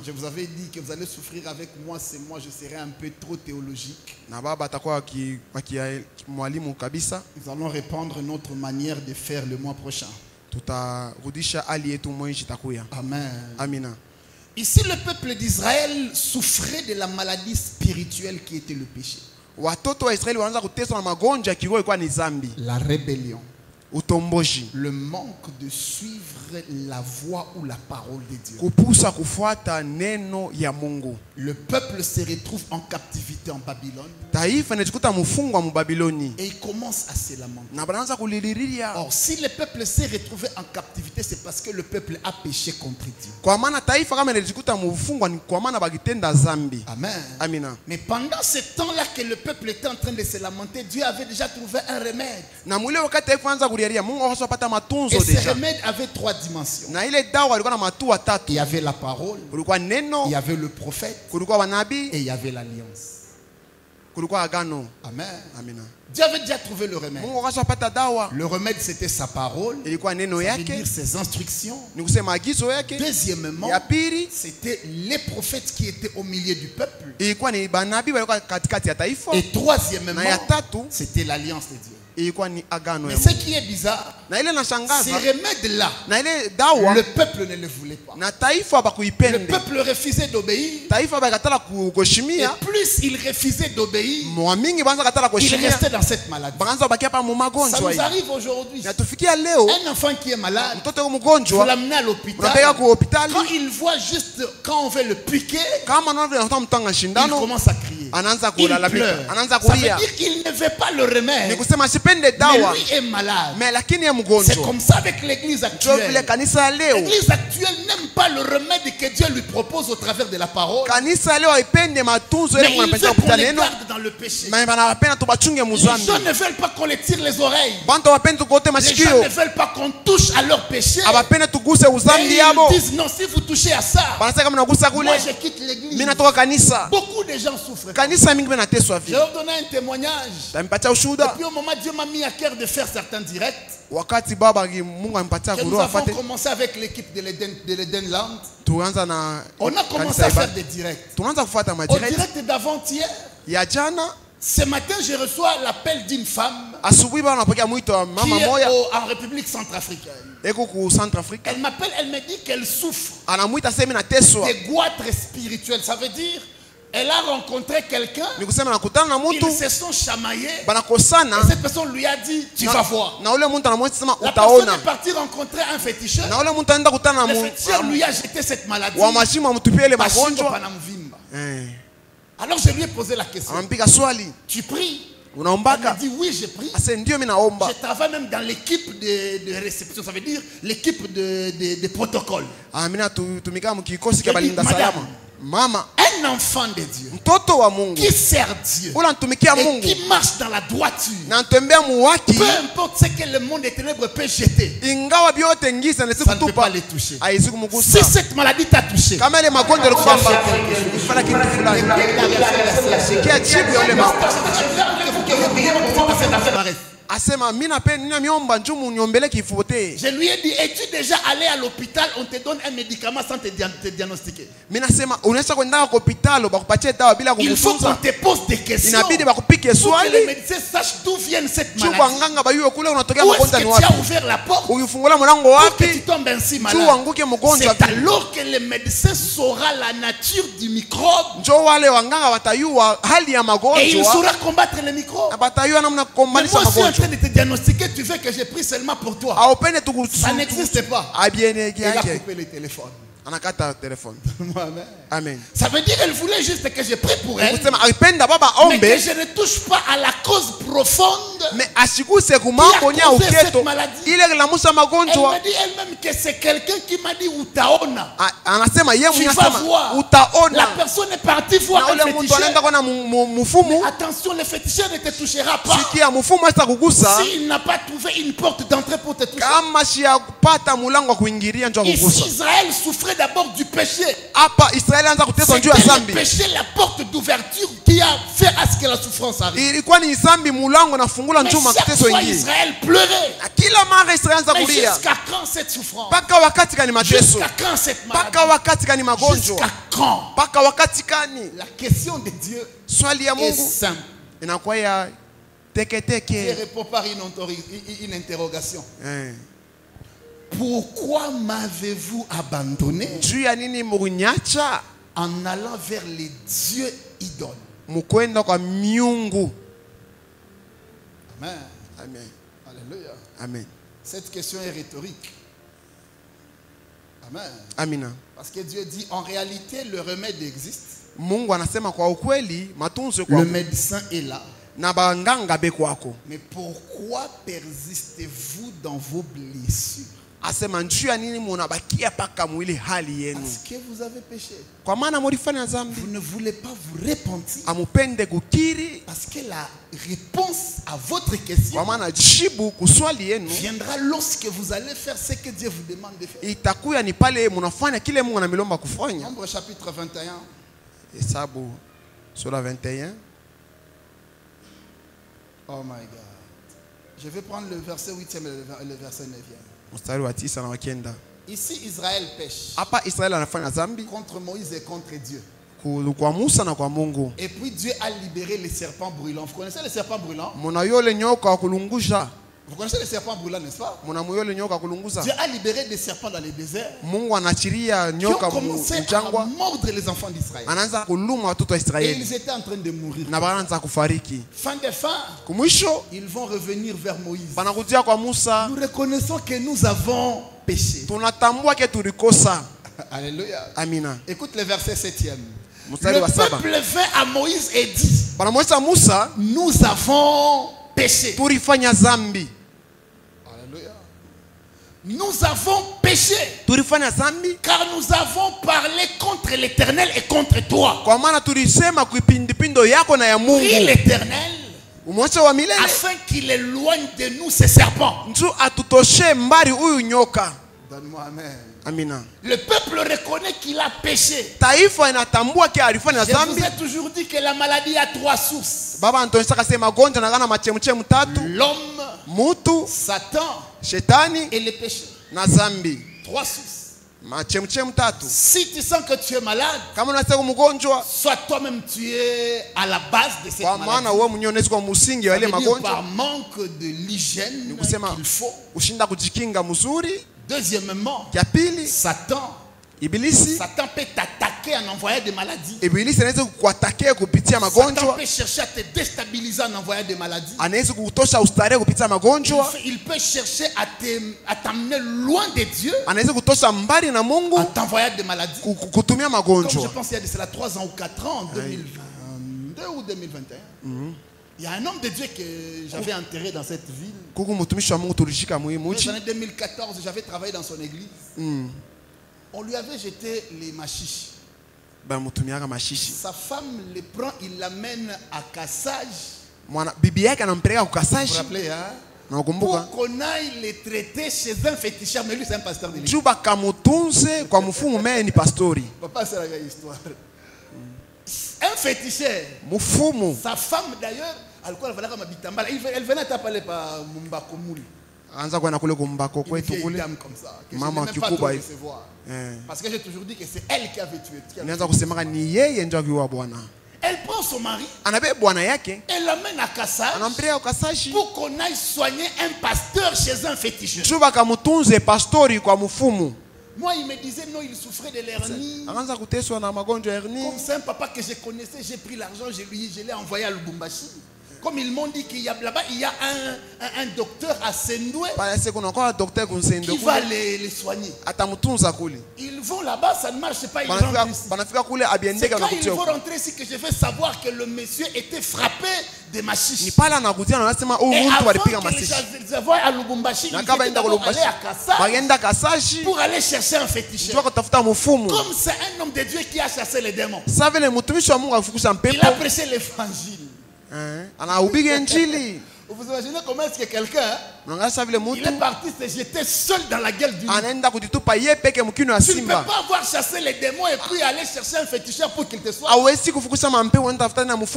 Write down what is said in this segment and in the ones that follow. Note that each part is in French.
Je vous avais dit que vous allez souffrir avec moi, c'est moi, je serai un peu trop théologique. Nous allons répandre notre manière de faire le mois prochain. Amen. Ici, le peuple d'Israël souffrait de la maladie spirituelle qui était le péché. La rébellion. Le manque de suivre la voie ou la parole de Dieu. Le peuple se retrouve en captivité en Babylone. Et il commence à se lamenter. Or, si le peuple s'est retrouvé en captivité, c'est parce que le peuple a péché contre Dieu. Amen. Mais pendant ce temps-là que le peuple était en train de se lamenter, Dieu avait déjà trouvé un remède. Et ce remède avait 3 dimensions. Il y avait la parole, il y avait le prophète et il y avait l'alliance. Amen. Dieu avait déjà trouvé le remède. Le remède, c'était sa parole, ça veut dire ses instructions. Deuxièmement, c'était les prophètes qui étaient au milieu du peuple. Et troisièmement, c'était l'alliance de Dieu. Mais ce qui est bizarre, ces remèdes-là, le peuple ne les voulait pas. Le peuple refusait d'obéir. Et plus il refusait d'obéir, il restait dans cette maladie. Ça nous arrive aujourd'hui. Un enfant qui est malade, vous l'amenez à l'hôpital. Quand il voit juste, quand on veut le piquer, il commence à crier. Il pleure. Ça veut dire qu'il ne veut pas le remède. Mais lui est malade. C'est comme ça avec l'église actuelle. L'église actuelle n'aime pas le remède que Dieu lui propose au travers de la parole. Mais il veut qu'on les garde dans le péché. Les gens ne veulent pas qu'on les tire les oreilles. Les gens ne veulent pas qu'on touche à leur péché. Et ils disent non, si vous touchez à ça, moi je quitte l'église. Beaucoup de gens souffrent. Je vais vous donner un témoignage. Et puis au moment Dieu m'a mis à cœur de faire certains directs. Nous avons commencé avec l'équipe de l'Edenland. On a commencé à faire des directs. Au direct d'avant-hier, ce matin, je reçois l'appel d'une femme qui est en République centrafricaine. Elle m'appelle, elle me dit qu'elle souffre de goitre spirituel. Ça veut dire elle a rencontré quelqu'un, ils se sont chamaillés, et cette personne lui a dit, tu vas voir. La personne est partie rencontrer un féticheur. Le féticheur lui a jeté cette maladie. Alors je lui ai posé la question, tu pries? Elle m'a dit oui, j'ai pris. Je travaille même dans l'équipe de réception, ça veut dire l'équipe de protocole. Madame, un enfant de Dieu qui sert Dieu et qui marche dans la droiture, peu importe ce que le monde des ténèbres peut jeter, ça ne peut pas les toucher. Si cette maladie t'a touché, je lui ai dit, es-tu déjà allé à l'hôpital, on te donne un médicament sans te diagnostiquer? Il faut qu'on te pose des questions pour que les médecins sachent d'où vient cette maladie. Où est-ce que tu as ouvert la porte pour que tu tombes ainsi malade? C'est alors que le médecin saura la nature du microbe et il saura combattre le microbe. Mais moi, si en train de te diagnostiquer, tu veux que j'ai pris seulement pour toi. Ça n'existe pas. Il a coupé le téléphone. Amen. Ça veut dire qu'elle voulait juste que je prie pour elle, mais que je ne touche pas à la cause profonde qui a causé cette maladie. Elle m'a dit elle-même que c'est quelqu'un qui m'a dit utaona. Tu vas voir. La personne est partie voir un féticheur. Mais attention, le féticheur ne te touchera pas s'il n'a pas trouvé une porte d'entrée pour te toucher. Ici, Israël souffrait souffrait d'abord du péché. Le péché, la porte d'ouverture qui a fait à ce que la souffrance arrive. Mais chaque fois Israël pleurait. Mais jusqu'à quand cette souffrance? Jusqu'à quand cette maladie? Jusqu'à quand? La question de Dieu est simple. Il répond par une interrogation. Pourquoi m'avez-vous abandonné en allant vers les dieux idoles? Amen. Amen. Alléluia. Amen. Cette question est rhétorique. Amen. Amina. Parce que Dieu dit en réalité le remède existe. Le médecin est là. Mais pourquoi persistez-vous dans vos blessures? Parce que vous avez péché. Vous ne voulez pas vous repentir. Parce que la réponse à votre question viendra lorsque vous allez faire ce que Dieu vous demande de faire. Nombre chapitre 21. Sur la 21. Oh my God. Je vais prendre le verset 8e et le verset 9e. Ici, Israël pêche contre Moïse et contre Dieu. Et puis Dieu a libéré les serpents brûlants. Vous connaissez les serpents brûlants? Vous connaissez les serpents brûlants, n'est-ce pas? Dieu a libéré des serpents dans les déserts qui ont commencé à mordre les enfants d'Israël. Et ils étaient en train de mourir. Fin de fin, ils vont revenir vers Moïse. Nous reconnaissons que nous avons péché. Alléluia. Amina. Écoute le verset 7e. Le peuple vint à Moïse et dit: nous avons péché. Alléluia. Nous avons péché car nous avons parlé contre l'Éternel et contre toi. Prie l'Éternel afin qu'il éloigne de nous ces serpents. Donne-moi amen. Amina. Le peuple reconnaît qu'il a péché. Je vous ai toujours dit que la maladie a 3 sources: l'homme, Satan et le péché. 3 sources. Si tu sens que tu es malade, soit toi-même tu es à la base de cette maladie. Par manque de l'hygiène qu'il faut. Deuxièmement, Satan peut t'attaquer en envoyant des maladies. Satan peut chercher à te déstabiliser en envoyant des maladies. Il peut chercher à t'amener loin de Dieu en t'envoyant des maladies. Comme je pense qu'il y a de cela 3 ans ou 4 ans, 2022 ou 2021. Il y a un homme de Dieu que j'avais enterré dans cette ville. Dans les années 2014, j'avais travaillé dans son église. On lui avait jeté les machiches. Sa femme les prend, il l'amène à Cassage. Vous vous rappelez, hein? Pour qu'on aille les traiter chez un féticheur. Mais lui, c'est un pasteur de l'église. Papa, c'est la vieille histoire. Un féticheur. Sa femme, d'ailleurs, elle venait t'appeler par Mumbako Mouli. Une vieille dame comme ça, que je n'aime pas trop recevoir. Parce que j'ai toujours dit que c'est elle qui avait tué. Elle prend son mari, elle l'amène à Kassage pour qu'on aille soigner un pasteur chez un féticheur. Moi, il me disait non, il souffrait de l'hernie. Comme c'est un papa que je connaissais, j'ai pris l'argent, je l'ai envoyé à Lubumbashi. Comme ils m'ont dit qu'il y a là-bas, il y a un docteur à Sendoué qui va les soigner. Ils vont là-bas, ça ne marche pas. Ils rentrent ici. C'est quand ils vont rentrer ici que je vais savoir que le monsieur était frappé de machiches. Et avant que les envoient à Lubumbashi, ils étaient d'abord allés à Kassage pour aller chercher un féticheur. Comme c'est un homme de Dieu qui a chassé les démons, il a prêché l'évangile. Vous imaginez comment est-ce que quelqu'un, il est parti se jeter seul dans la gueule du loup. Tu ne peux pas avoir chassé les démons et puis aller chercher un féticheur pour qu'il te soigne. Il ne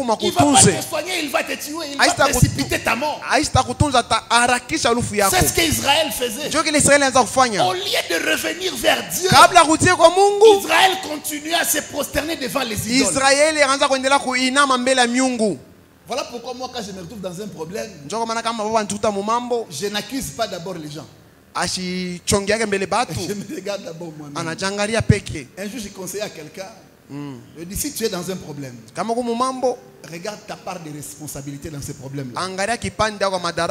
va pas te soigner, il va te tuer, il va précipiter ta mort. C'est ce qu'Israël faisait. Au lieu de revenir vers Dieu, Israël continuait à se prosterner devant les idoles. Voilà pourquoi moi quand je me retrouve dans un problème, je n'accuse pas d'abord les gens. Je me regarde d'abord moi-même. Un jour j'ai conseillé à quelqu'un, je dis si tu es dans un problème, regarde ta part de responsabilité dans ce problème-là.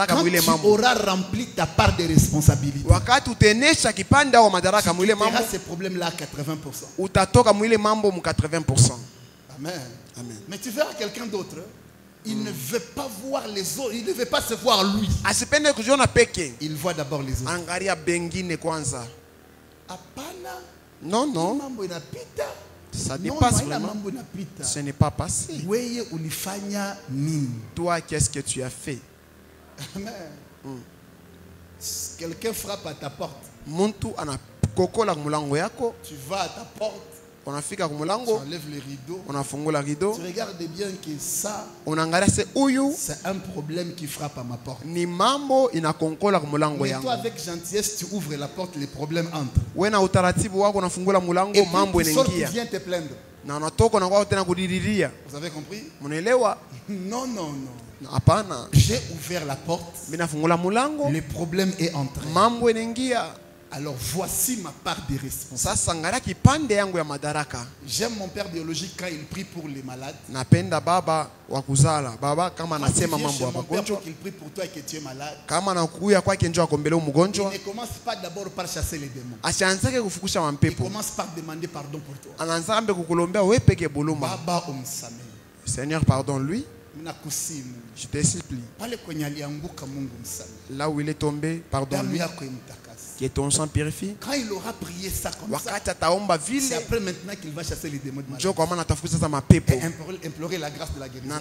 Quand tu auras rempli ta part de responsabilité, tu verras ce problème-là à 80%. Amen. Mais tu verras quelqu'un d'autre. Il ne veut pas voir les autres. Il ne veut pas se voir lui. Il voit d'abord les autres. Non. Ça dépasse vraiment. Ce n'est pas passé. Toi, qu'est-ce que tu as fait? Amen. Quelqu'un frappe à ta porte. Tu vas à ta porte. Tu enlèves les rideaux. Tu regardes bien que ça, c'est un problème qui frappe à ma porte. Mais toi, avec gentillesse, tu ouvres la porte, les problèmes entrent. Et puis tu sors, tu viens te plaindre. Vous avez compris? Non. J'ai ouvert la porte. Le problème est entré. Alors voici ma part de responsabilité. J'aime mon père biologique quand il prie pour les malades. Quand il vient chez mon père pour qu'il prie pour toi et que tu es malade, il ne commence pas d'abord par chasser les démons. Il commence par demander pardon pour toi. Baba umsamehe. Seigneur, pardonne-lui. Je te supplie. Là où il est tombé, pardonne-lui. Que ton sang purifie. Quand il aura prié ça comme ça, c'est après maintenant qu'il va chasser les démons de maladie et implorer la grâce de la guérison.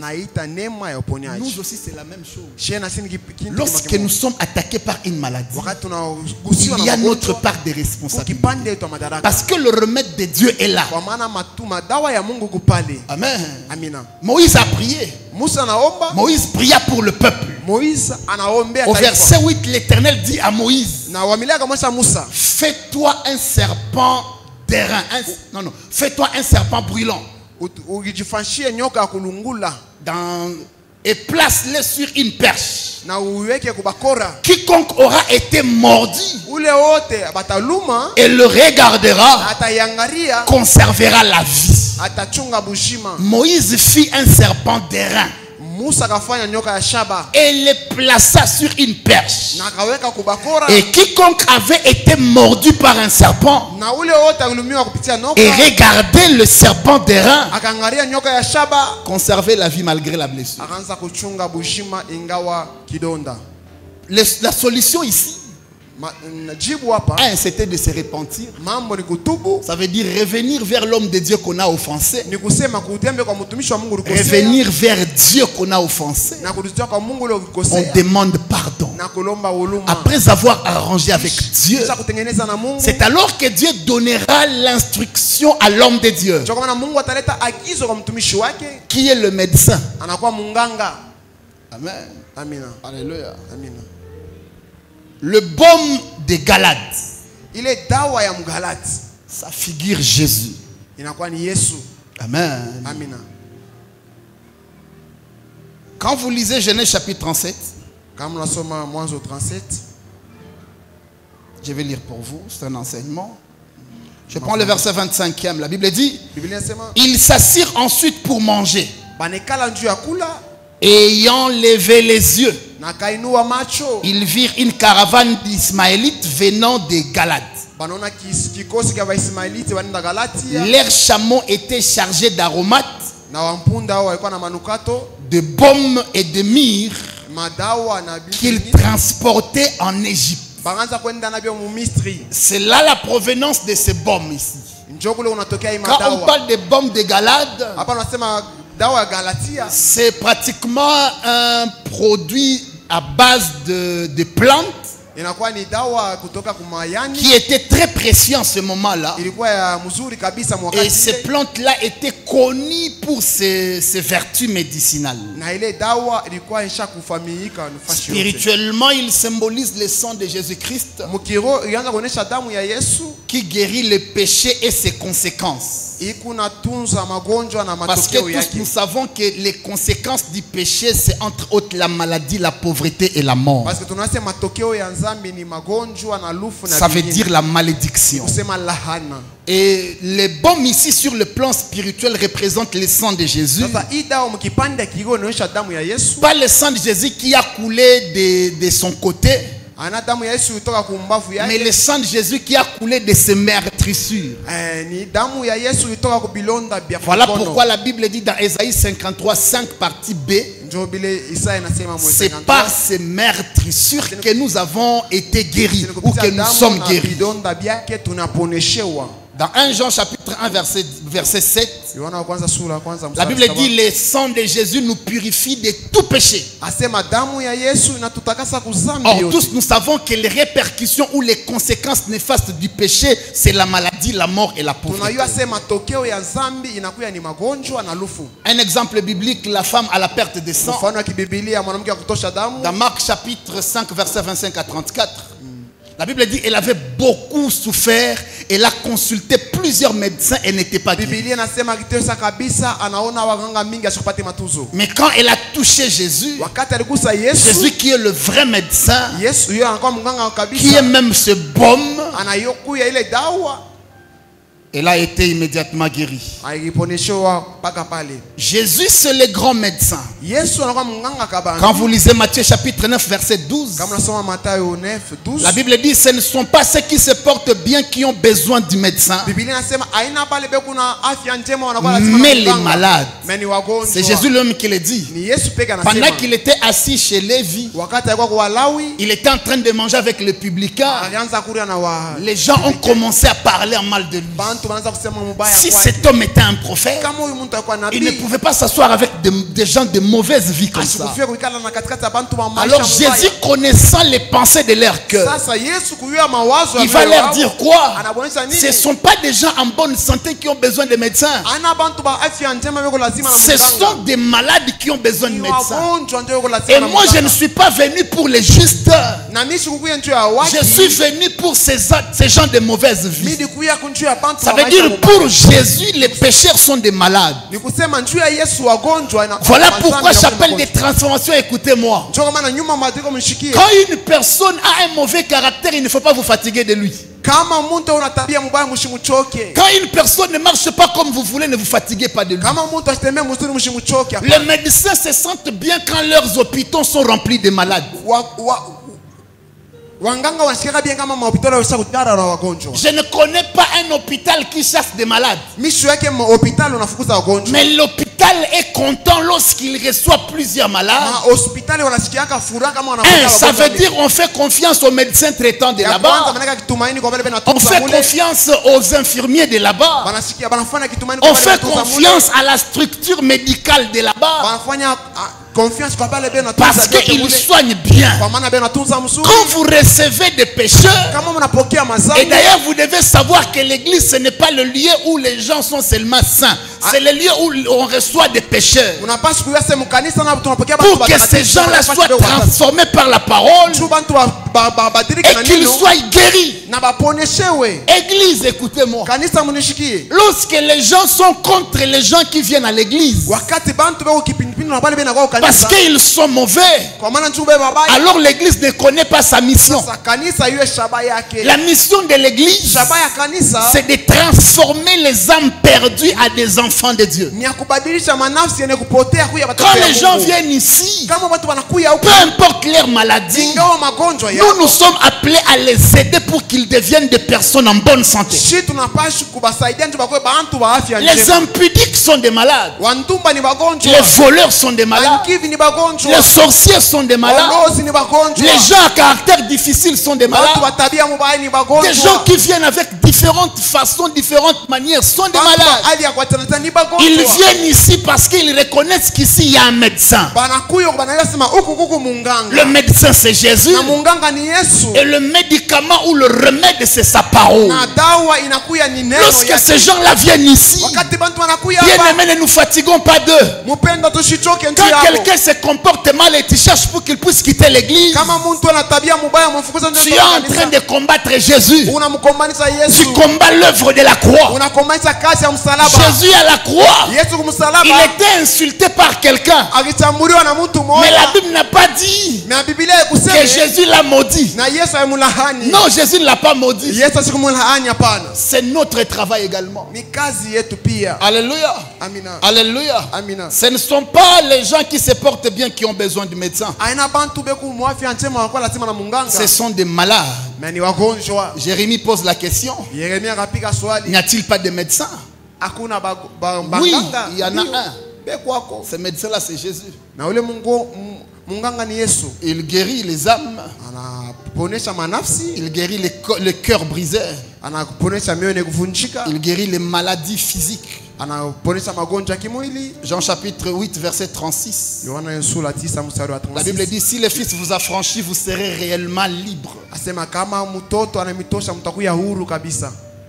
Nous aussi c'est la même chose. Lorsque nous sommes attaqués par une maladie, il y a notre part de responsabilité. Parce que le remède de Dieu est là. Amen. Moïse a prié. Moïse pria pour le peuple. Au verset 8, l'Éternel dit à Moïse: fais-toi un serpent d'airain. Fais-toi un serpent brûlant. Et place-le sur une perche. Quiconque aura été mordu et le regardera conservera la vie. Moïse fit un serpent d'airain et le plaça sur une perche. Et quiconque avait été mordu par un serpent et regardait le serpent d'airain conservait la vie malgré la blessure. La solution ici, c'était de se repentir. Ça veut dire revenir vers l'homme de Dieu qu'on a offensé. Revenir vers Dieu qu'on a offensé. On demande pardon. Après avoir arrangé avec Dieu, c'est alors que Dieu donnera l'instruction à l'homme de Dieu, qui est le médecin. Amen. Alléluia. Amen. Le baume de Galade, ça figure Jésus. Amen. Quand vous lisez Genèse chapitre 37, je vais lire pour vous, c'est un enseignement. Je prends le verset 25e. La Bible dit: ils s'assirent ensuite pour manger. Ayant levé les yeux, ils virent une caravane d'Ismaélites venant de Galade. Leurs chameaux étaient chargés d'aromates, de baumes et de myrrhe qu'ils transportaient en Égypte. C'est là la provenance de ces baumes ici. Quand on parle de baumes de Galade, c'est pratiquement un produit à base de plantes qui était très précieux en ce moment-là. Et ces plantes-là étaient connues pour ses vertus médicinales. Spirituellement, il symbolise le sang de Jésus-Christ qui guérit le péché et ses conséquences. Parce que tous nous savons que les conséquences du péché, c'est entre autres la maladie, la pauvreté et la mort. Ça veut dire la malédiction. Et les baumes ici sur le plan spirituel représentent le sang de Jésus. Pas le sang de Jésus qui a coulé de son côté, mais le sang de Jésus qui a coulé de ses meurtrissures. Voilà pourquoi la Bible dit dans Ésaïe 53, 5 partie B, c'est par ces meurtrissures que nous avons été guéris, ou que nous sommes guéris. Dans 1 Jean chapitre 1 verset 7, la Bible dit le sang de Jésus nous purifie de tout péché. Or tous nous savons que les répercussions ou les conséquences néfastes du péché, c'est la maladie, la mort et la pauvreté. Un exemple biblique, la femme à la perte de sang. Dans Marc chapitre 5 verset 25 à 34. La Bible dit qu'elle avait beaucoup souffert. Elle a consulté plusieurs médecins et n'était pas guérie. Mais quand elle a touché Jésus, Jésus qui est le vrai médecin, qui est même ce baume, elle a été immédiatement guérie. Jésus, c'est le grand médecin. Quand vous lisez Matthieu chapitre 9 verset 12, la Bible dit ce ne sont pas ceux qui se portent bien qui ont besoin du médecin, mais les malades. C'est Jésus lui-même qui le dit. Pendant qu'il était assis chez Lévi, il était en train de manger avec les publicains. Les gens ont commencé à parler en mal de lui. Si cet homme était un prophète, il ne pouvait pas s'asseoir avec des gens de mauvaise vie comme ça. Alors Jésus, connaissant les pensées de leur cœur, il va leur dire quoi? Ce ne sont pas des gens en bonne santé qui ont besoin de médecins. Ce sont des malades qui ont besoin de médecins. Et moi je ne suis pas venu pour les justes. Je suis venu pour ces gens de mauvaise vie. Ça veut dire pour Jésus, les pécheurs sont des malades. Voilà pourquoi j'appelle des transformations. Écoutez-moi. Quand une personne a un mauvais caractère, il ne faut pas vous fatiguer de lui. Quand une personne ne marche pas comme vous voulez, ne vous fatiguez pas de lui. Les médecins se sentent bien quand leurs hôpitaux sont remplis de malades. Je ne connais pas un hôpital qui chasse des malades. Mais l'hôpital est content lorsqu'il reçoit plusieurs malades. Ça veut dire qu'on fait confiance aux médecins traitants de là-bas. On fait confiance aux infirmiers de là-bas. On fait confiance à la structure médicale de là-bas. Parce qu'ils soignent bien. Quand vous recevez des pécheurs, et d'ailleurs vous devez savoir que l'église ce n'est pas le lieu où les gens sont seulement saints. C'est le lieu où on reçoit des pécheurs. Pour que ces gens-là soient transformés par la parole et qu'ils soient guéris. Église, écoutez-moi. Lorsque les gens sont contre les gens qui viennent à l'église, parce qu'ils sont mauvais, alors l'église ne connaît pas sa mission. La mission de l'église, c'est de transformer les âmes perdues à des enfants de Dieu. Quand les gens viennent ici, peu importe leur maladie, nous sommes appelés à les aider pour qu'ils deviennent des personnes en bonne santé. Les impudiques sont des malades. Les voleurs sont des malades. Les sorciers sont des malades. Les gens à caractère difficile sont des malades. Des gens qui viennent avec différentes façons, différentes manières sont des malades. Ils viennent ici parce qu'ils reconnaissent qu'ici il y a un médecin. Le médecin c'est Jésus. Et le médicament ou le remède c'est sa parole. Lorsque ces gens-là viennent ici, bien aimés, ne nous fatiguons pas d'eux. Quand quelqu'un se comporte mal et tu cherches pour qu'il puisse quitter l'église, tu es en train de combattre Jésus. Tu combats l'œuvre de la croix. Jésus à la croix, il était insulté par quelqu'un. Mais la Bible n'a pas dit que Jésus l'a maudit. Non, Jésus ne l'a pas maudit. C'est notre travail également. Alléluia. Alléluia. Ce ne sont pas les gens qui se portent bien qui ont besoin de médecins. Ce sont des malades. Jérémie pose la question. N'y a-t-il pas de médecins? Oui, il y en a un. Ce médecin-là, c'est Jésus. Il guérit les âmes. Il guérit les cœurs brisés. Il guérit les maladies physiques. Jean chapitre 8 verset 36. La Bible dit, si le Fils vous a franchi, vous serez réellement libre.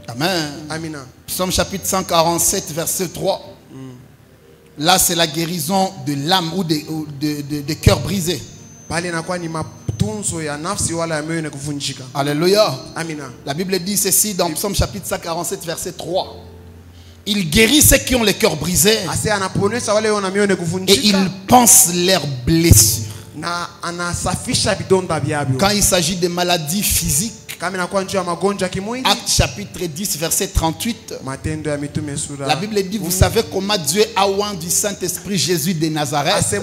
Amen. Psaume chapitre 147 verset 3. Là c'est la guérison de l'âme ou de cœur brisé. Alléluia. La Bible dit ceci dans Psaume chapitre 147 verset 3. Il guérit ceux qui ont le cœur brisé et il pense leurs blessures. Quand il s'agit de maladies physiques, Acte chapitre 10 verset 38, la Bible dit, vous savez comment Dieu a oint du Saint-Esprit Jésus de Nazareth, qui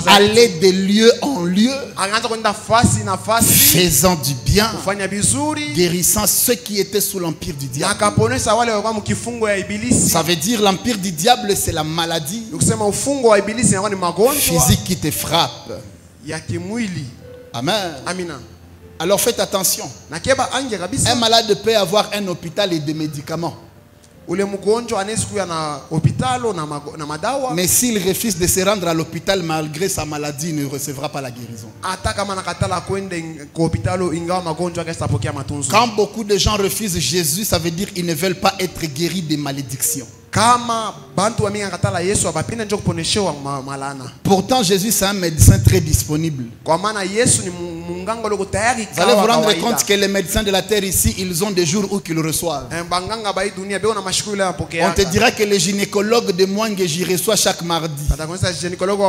allait de lieu en lieu, faisant du bien, guérissant ceux qui étaient sous l'empire du diable. Ça veut dire l'empire du diable, c'est la maladie physique qui te frappe. Amen. Alors faites attention. Un malade peut avoir un hôpital et des médicaments. Mais s'il refuse de se rendre à l'hôpital malgré sa maladie, il ne recevra pas la guérison. Quand beaucoup de gens refusent Jésus, ça veut dire qu'ils ne veulent pas être guéris des malédictions. Pourtant Jésus c'est un médecin très disponible. Vous allez vous rendre compte que les médecins de la terre ici, ils ont des jours où ils reçoivent. On te dira que les gynécologues de Mwangeji reçoivent chaque mardi,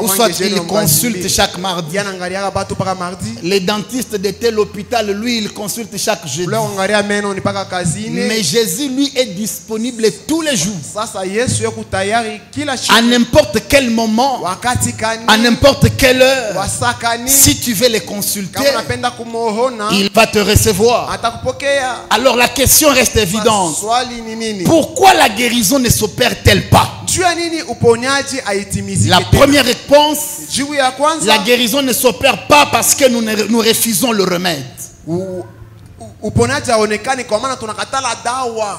ou soit ils consultent chaque mardi. Les dentistes de tel hôpital, lui, il consulte chaque jeudi. Mais Jésus, lui, est disponible tous les jours. À n'importe quel moment, à n'importe quelle heure, si tu veux les consulter, il va te recevoir. Alors la question reste évidente. Pourquoi la guérison ne s'opère-t-elle pas? La première réponse, la guérison ne s'opère pas parce que nous refusons le remède.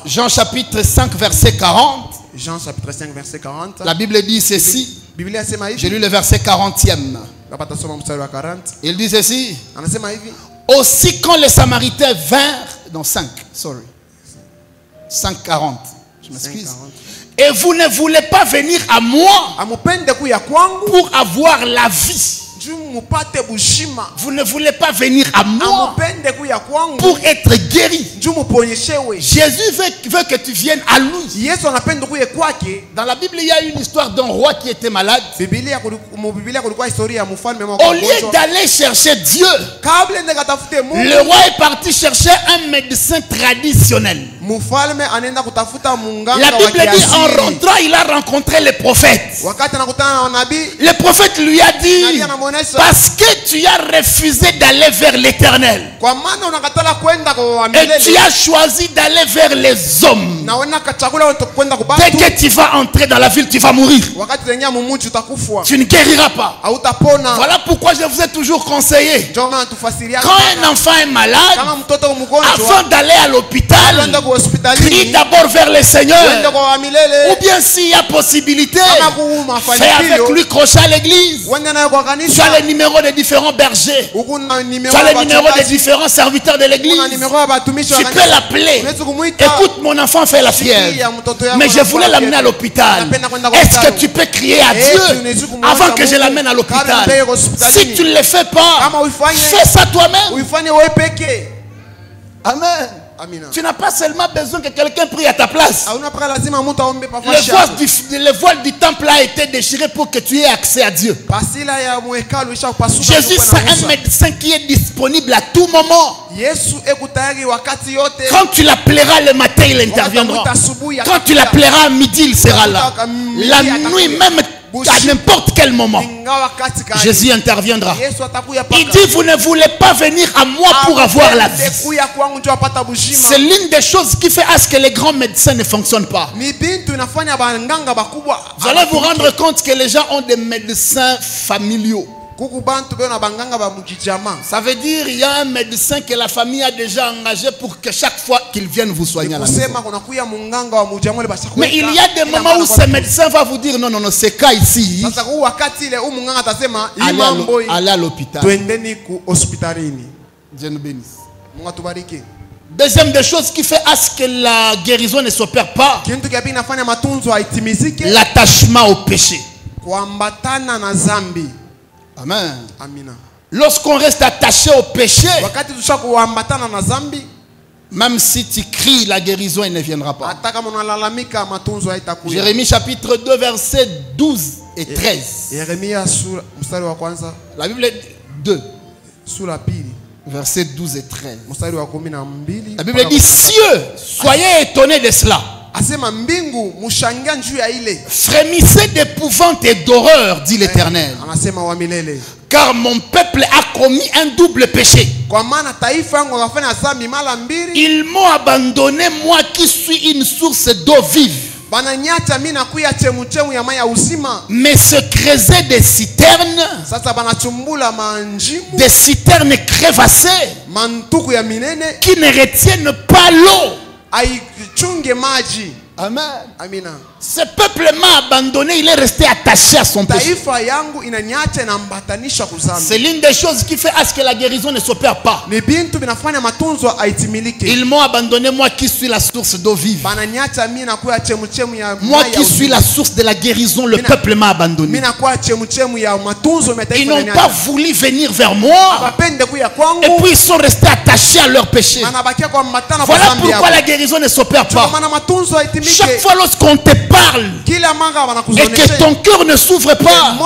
Jean chapitre 5 verset 40. Jean chapitre 5 verset 40. La Bible dit ceci. J'ai lu le verset 40e. Il dit ceci. Aussi quand les Samaritains vinrent, dans 5:40, je m'excuse. Et vous ne voulez pas venir à moi pour avoir la vie. Vous ne voulez pas venir à moi pour être guéri. Jésus veut que tu viennes à lui. Dans la Bible, il y a une histoire d'un roi qui était malade. Au lieu d'aller chercher Dieu, le roi est parti chercher un médecin traditionnel. La Bible dit en rentrant, il a rencontré le prophète. Le prophète lui a dit, parce que tu as refusé d'aller vers l'Éternel et tu as choisi d'aller vers les hommes, Dès que tu vas entrer dans la ville, tu vas mourir. Tu ne guériras pas. Voilà pourquoi je vous ai toujours conseillé. Quand un enfant est malade, avant d'aller à l'hôpital, crie d'abord vers le Seigneur. Ou bien s'il y a possibilité, fais avec lui crochet à l'église. Tu as les numéros des différents bergers. Tu as les numéros des différents serviteurs de l'église. Tu peux l'appeler. Écoute, mon enfant fait la fièvre, mais je voulais l'amener à l'hôpital. Est-ce que tu peux crier à Dieu avant que je l'amène à l'hôpital? Si tu ne le fais pas, fais ça toi-même. Amen. Tu n'as pas seulement besoin que quelqu'un prie à ta place. Le voile du temple a été déchiré pour que tu aies accès à Dieu. Jésus, c'est un médecin qui est disponible à tout moment. Quand tu l'appelleras le matin, il interviendra. Quand tu l'appelleras à midi, il sera là. La nuit, même à n'importe quel moment, Jésus interviendra. Il dit, vous ne voulez pas venir à moi pour avoir la vie. C'est l'une des choses qui fait à ce que les grands médecins ne fonctionnent pas. Vous allez vous rendre compte que les gens ont des médecins familiaux. Ça veut dire il y a un médecin que la famille a déjà engagé pour que chaque fois qu'il vienne vous soigner à la maison. Mais il y a des moments où ce médecin va vous dire non, non, non, c'est cas ici. Allez à l'hôpital. Dieu nous bénisse. Deuxième des choses qui fait à ce que la guérison ne s'opère pas, l'attachement au péché. Amen. Lorsqu'on reste attaché au péché, même si tu cries, la guérison elle ne viendra pas. Jérémie chapitre 2 versets 12 et 13. La Bible est 2 versets 12 et 13. La Bible dit, cieux, soyez étonnés de cela. Frémissez d'épouvante et d'horreur, dit l'Éternel. Car mon peuple a commis un double péché. Ils m'ont abandonné, moi qui suis une source d'eau vive. Mais se creusaient des citernes crévassées qui ne retiennent pas l'eau. Amen. Ce peuple m'a abandonné, il est resté attaché à son péché. C'est l'une des choses qui fait à ce que la guérison ne s'opère pas. Ils m'ont abandonné, moi qui suis la source d'eau vive. Moi qui suis la source de la guérison, le peuple m'a abandonné. Ils n'ont pas voulu venir vers moi. Et puis ils sont restés attachés à leur péché. Voilà pourquoi la guérison ne s'opère pas. Chaque fois lorsqu'on te parle et que ton cœur ne s'ouvre pas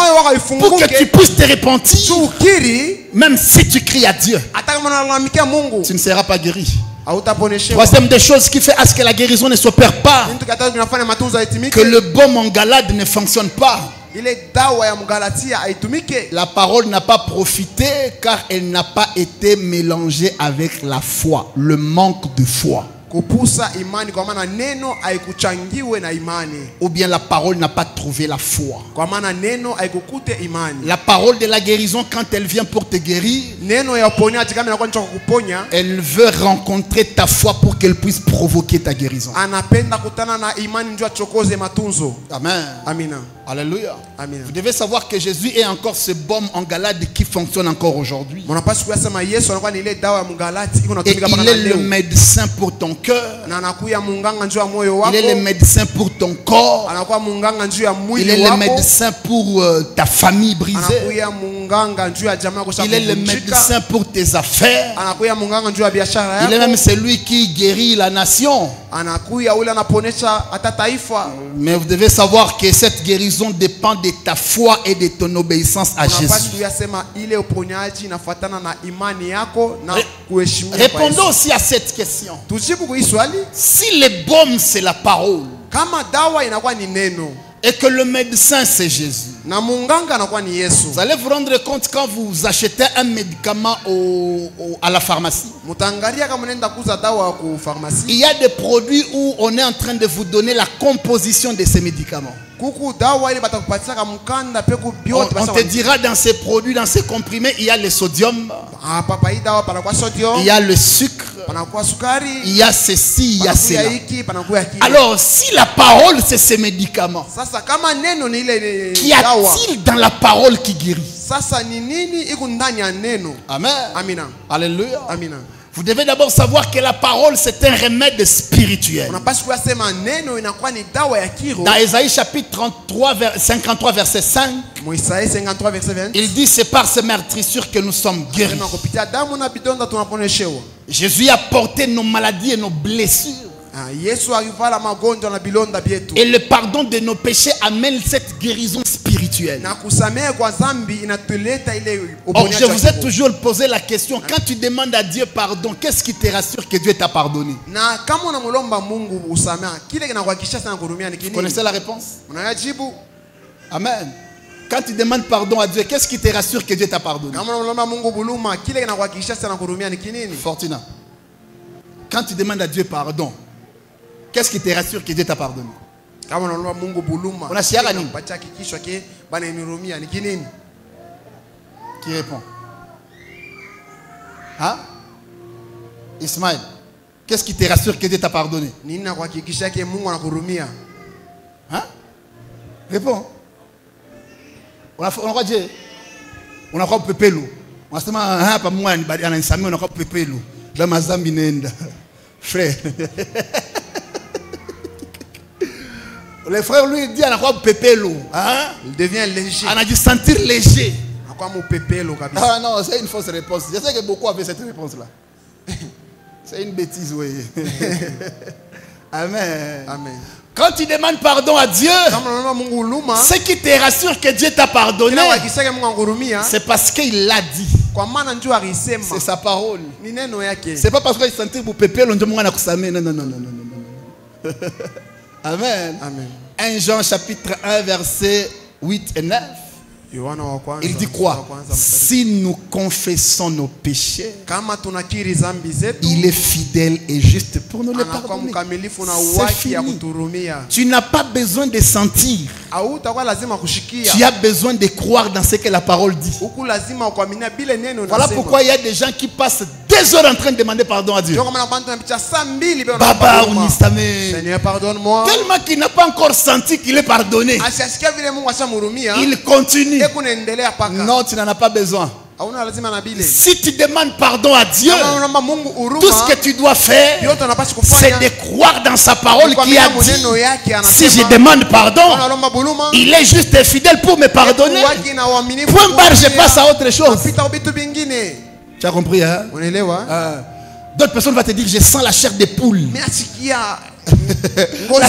pour que tu puisses te repentir, même si tu cries à Dieu, tu ne seras pas guéri. Troisième des choses qui fait à ce que la guérison ne s'opère pas, que le baume en Galade ne fonctionne pas. La parole n'a pas profité car elle n'a pas été mélangée avec la foi, le manque de foi. Ou bien la parole n'a pas trouvé la foi. La parole de la guérison, quand elle vient pour te guérir, elle veut rencontrer ta foi pour qu'elle puisse provoquer ta guérison. Amen. Alléluia. Vous devez savoir que Jésus est encore ce baume en Galade qui fonctionne encore aujourd'hui. Et il est le médecin pour ton cœur. Il est le médecin pour ton corps. Il est le médecin pour ta famille brisée. Il est le médecin pour tes affaires. Il est même celui qui guérit la nation. Mais vous devez savoir que cette guérison dépend de ta foi et de ton obéissance à Jésus. Répondons aussi à cette question. Si le baume c'est la parole et que le médecin c'est Jésus, Vous allez vous rendre compte quand vous achetez un médicament à la pharmacie. Il y a des produits où on est en train de vous donner la composition de ces médicaments. On te dira dans ces produits, dans ces comprimés, il y a le sodium, il y a le sucre, il y a ceci, il y a cela. Alors, si la parole c'est ces médicaments, qu'y a-t-il dans la parole qui guérit? Amen. Alléluia. Vous devez d'abord savoir que la parole c'est un remède spirituel. Dans Ésaïe chapitre 53 verset 5, il dit c'est par ces meurtrissures que nous sommes guéris. Jésus a porté nos maladies et nos blessures. Et le pardon de nos péchés amène cette guérison spirituelle. Or, je vous ai toujours posé la question, quand tu demandes à Dieu pardon, qu'est-ce qui te rassure que Dieu t'a pardonné? Vous connaissez la réponse? Amen. Quand tu demandes pardon à Dieu, qu'est-ce qui te rassure que Dieu t'a pardonné? Fortuna. Quand tu demandes à Dieu pardon, qu'est-ce qui te rassure que Dieu t'a pardonné? Qui répond? Hein? Ismaël, qu'est-ce qui te rassure que Dieu t'a pardonné? Hein? Réponds. On a quoi Dieu? On a quoi pepelo? On a pas moi on a quoi pepelo? Dans ma zambinenda. Frère. Le frère lui dit on a quoi pepelo? Hein? Il devient léger. On a dû sentir léger. Ah non, c'est une fausse réponse. Je sais que beaucoup avaient cette réponse-là. C'est une bêtise, oui. Amen. Amen. Quand tu demandes pardon à Dieu, ce qui te rassure que Dieu t'a pardonné, c'est parce qu'il l'a dit. C'est sa parole. C'est pas parce qu'il sentit vous pépé non, non, non. Amen. Amen. 1 Jean chapitre 1 verset 8 et 9. Il dit quoi? Si nous confessons nos péchés, il est fidèle et juste pour nous les pardonner. C'est fini. Tu n'as pas besoin de sentir. Tu as besoin de croire dans ce que la parole dit. Voilà pourquoi il y a des gens qui passent 2 heures en train de demander pardon à Dieu. Baba, Seigneur, pardonne-moi. Tellement qu'il n'a pas encore senti qu'il est pardonné. Il continue. Non, tu n'en as pas besoin. Si tu demandes pardon à Dieu, tout ce que tu dois faire, c'est de croire dans sa parole qui a dit, si je demande pardon, il est juste et fidèle pour me pardonner. Point barre, je passe à autre chose. Tu as compris, hein? D'autres personnes vont te dire, je sens la chair des poules. La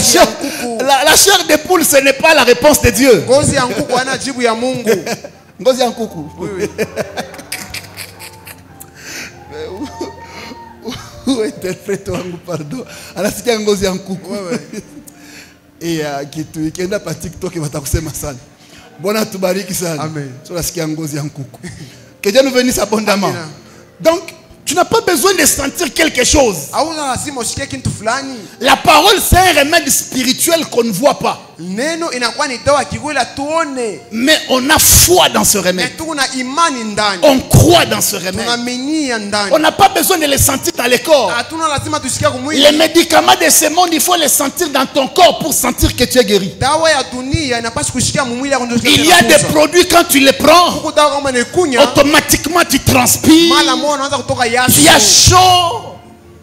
chair des poules, ce n'est pas la réponse de Dieu. Ngozi en coucou. Oui. Où interprète pardon? Anasikia ngozi en coucou. Et kitu ikienda pa TikTok watakusema sana. Bwana tubariki sana. Amen. Tunasikia ngozi en coucou. Que Dieu nous bénisse abondamment. Donc tu n'as pas besoin de sentir quelque chose. La parole, c'est un remède spirituel qu'on ne voit pas. Mais on a foi dans ce remède. On croit dans ce remède. On n'a pas besoin de les sentir dans le corps. Les médicaments de ce monde, il faut les sentir dans ton corps pour sentir que tu es guéri. Il y a des produits, quand tu les prends, automatiquement tu transpires. Tu as chaud.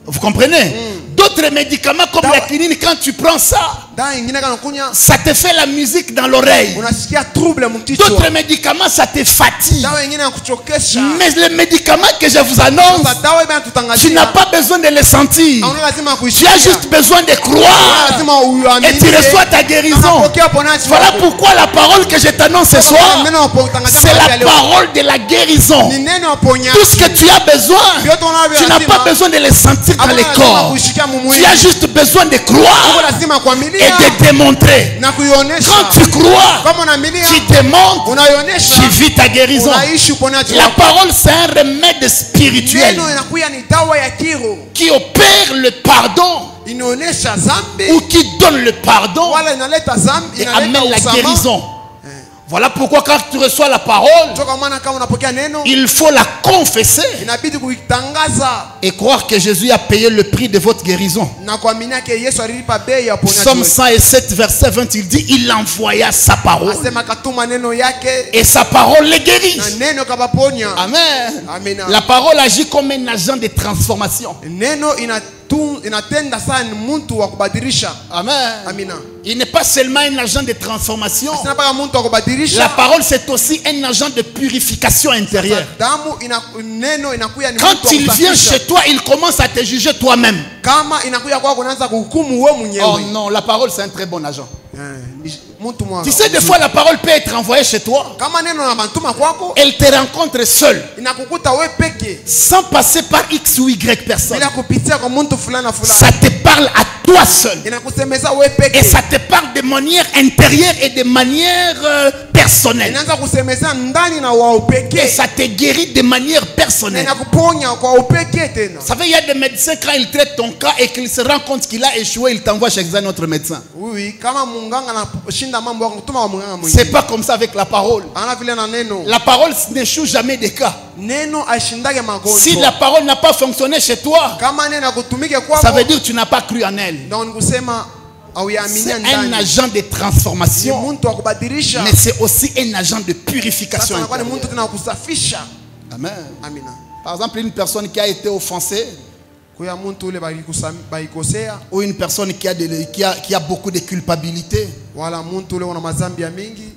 Vous comprenez? D'autres médicaments comme la quinine, quand tu prends ça, ça te fait la musique dans l'oreille. D'autres médicaments, ça te fatigue. Mais les médicaments que je vous annonce, tu n'as pas besoin de les sentir. Tu as juste besoin de croire et tu reçois ta guérison. Voilà pourquoi la parole que je t'annonce ce soir, c'est la parole de la guérison. Tout ce que tu as besoin, tu n'as pas besoin de les sentir dans les corps. Tu as juste besoin de croire et de démontrer. Quand tu crois, tu démontres, tu vis ta guérison. La parole, c'est un remède spirituel qui opère le pardon ou qui donne le pardon et amène la guérison. Voilà pourquoi quand tu reçois la parole, il faut la confesser et croire que Jésus a payé le prix de votre guérison. Psaume 107 verset 20, il dit, il envoya sa parole et sa parole les guérit. Amen. La parole agit comme un agent de transformation. Amen. Il n'est pas seulement un agent de transformation. La parole, c'est aussi un agent de purification intérieure. Quand il vient chez toi, il commence à te juger toi-même. Oh non, la parole, c'est un très bon agent. Tu sais, des fois, la parole peut être envoyée chez toi. Elle te rencontre seule, sans passer par X ou Y personne. Ça te parle à toi seul. Et ça te parle de manière intérieure et de manière personnelle. Et ça te guérit de manière personnelle. Vous savez, il y a des médecins, quand ils traitent ton cas et qu'ils se rendent compte qu'il a échoué, ils t'envoient chez un autre médecin. C'est pas comme ça avec la parole. La parole n'échoue jamais des cas. Si la parole n'a pas fonctionné chez toi, ça veut dire que tu n'as pas cru en elle. C'est un agent de transformation, mais c'est aussi un agent de purification. Amen. Par exemple, une personne qui a été offensée, ou une personne qui a beaucoup de culpabilité, vous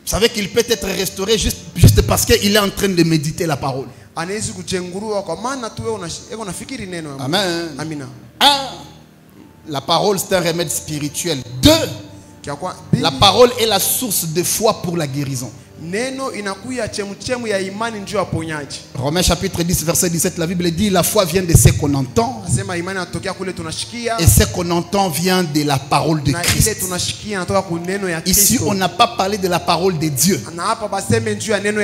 savez qu'il peut être restauré juste parce qu'il est en train de méditer la parole. Amen. Un, la parole, c'est un remède spirituel. Deux, la parole est la source de foi pour la guérison. Romains chapitre 10 verset 17, la Bible dit, la foi vient de ce qu'on entend et ce qu'on entend vient de la parole de Christ. Ici on n'a pas parlé de la parole de Dieu.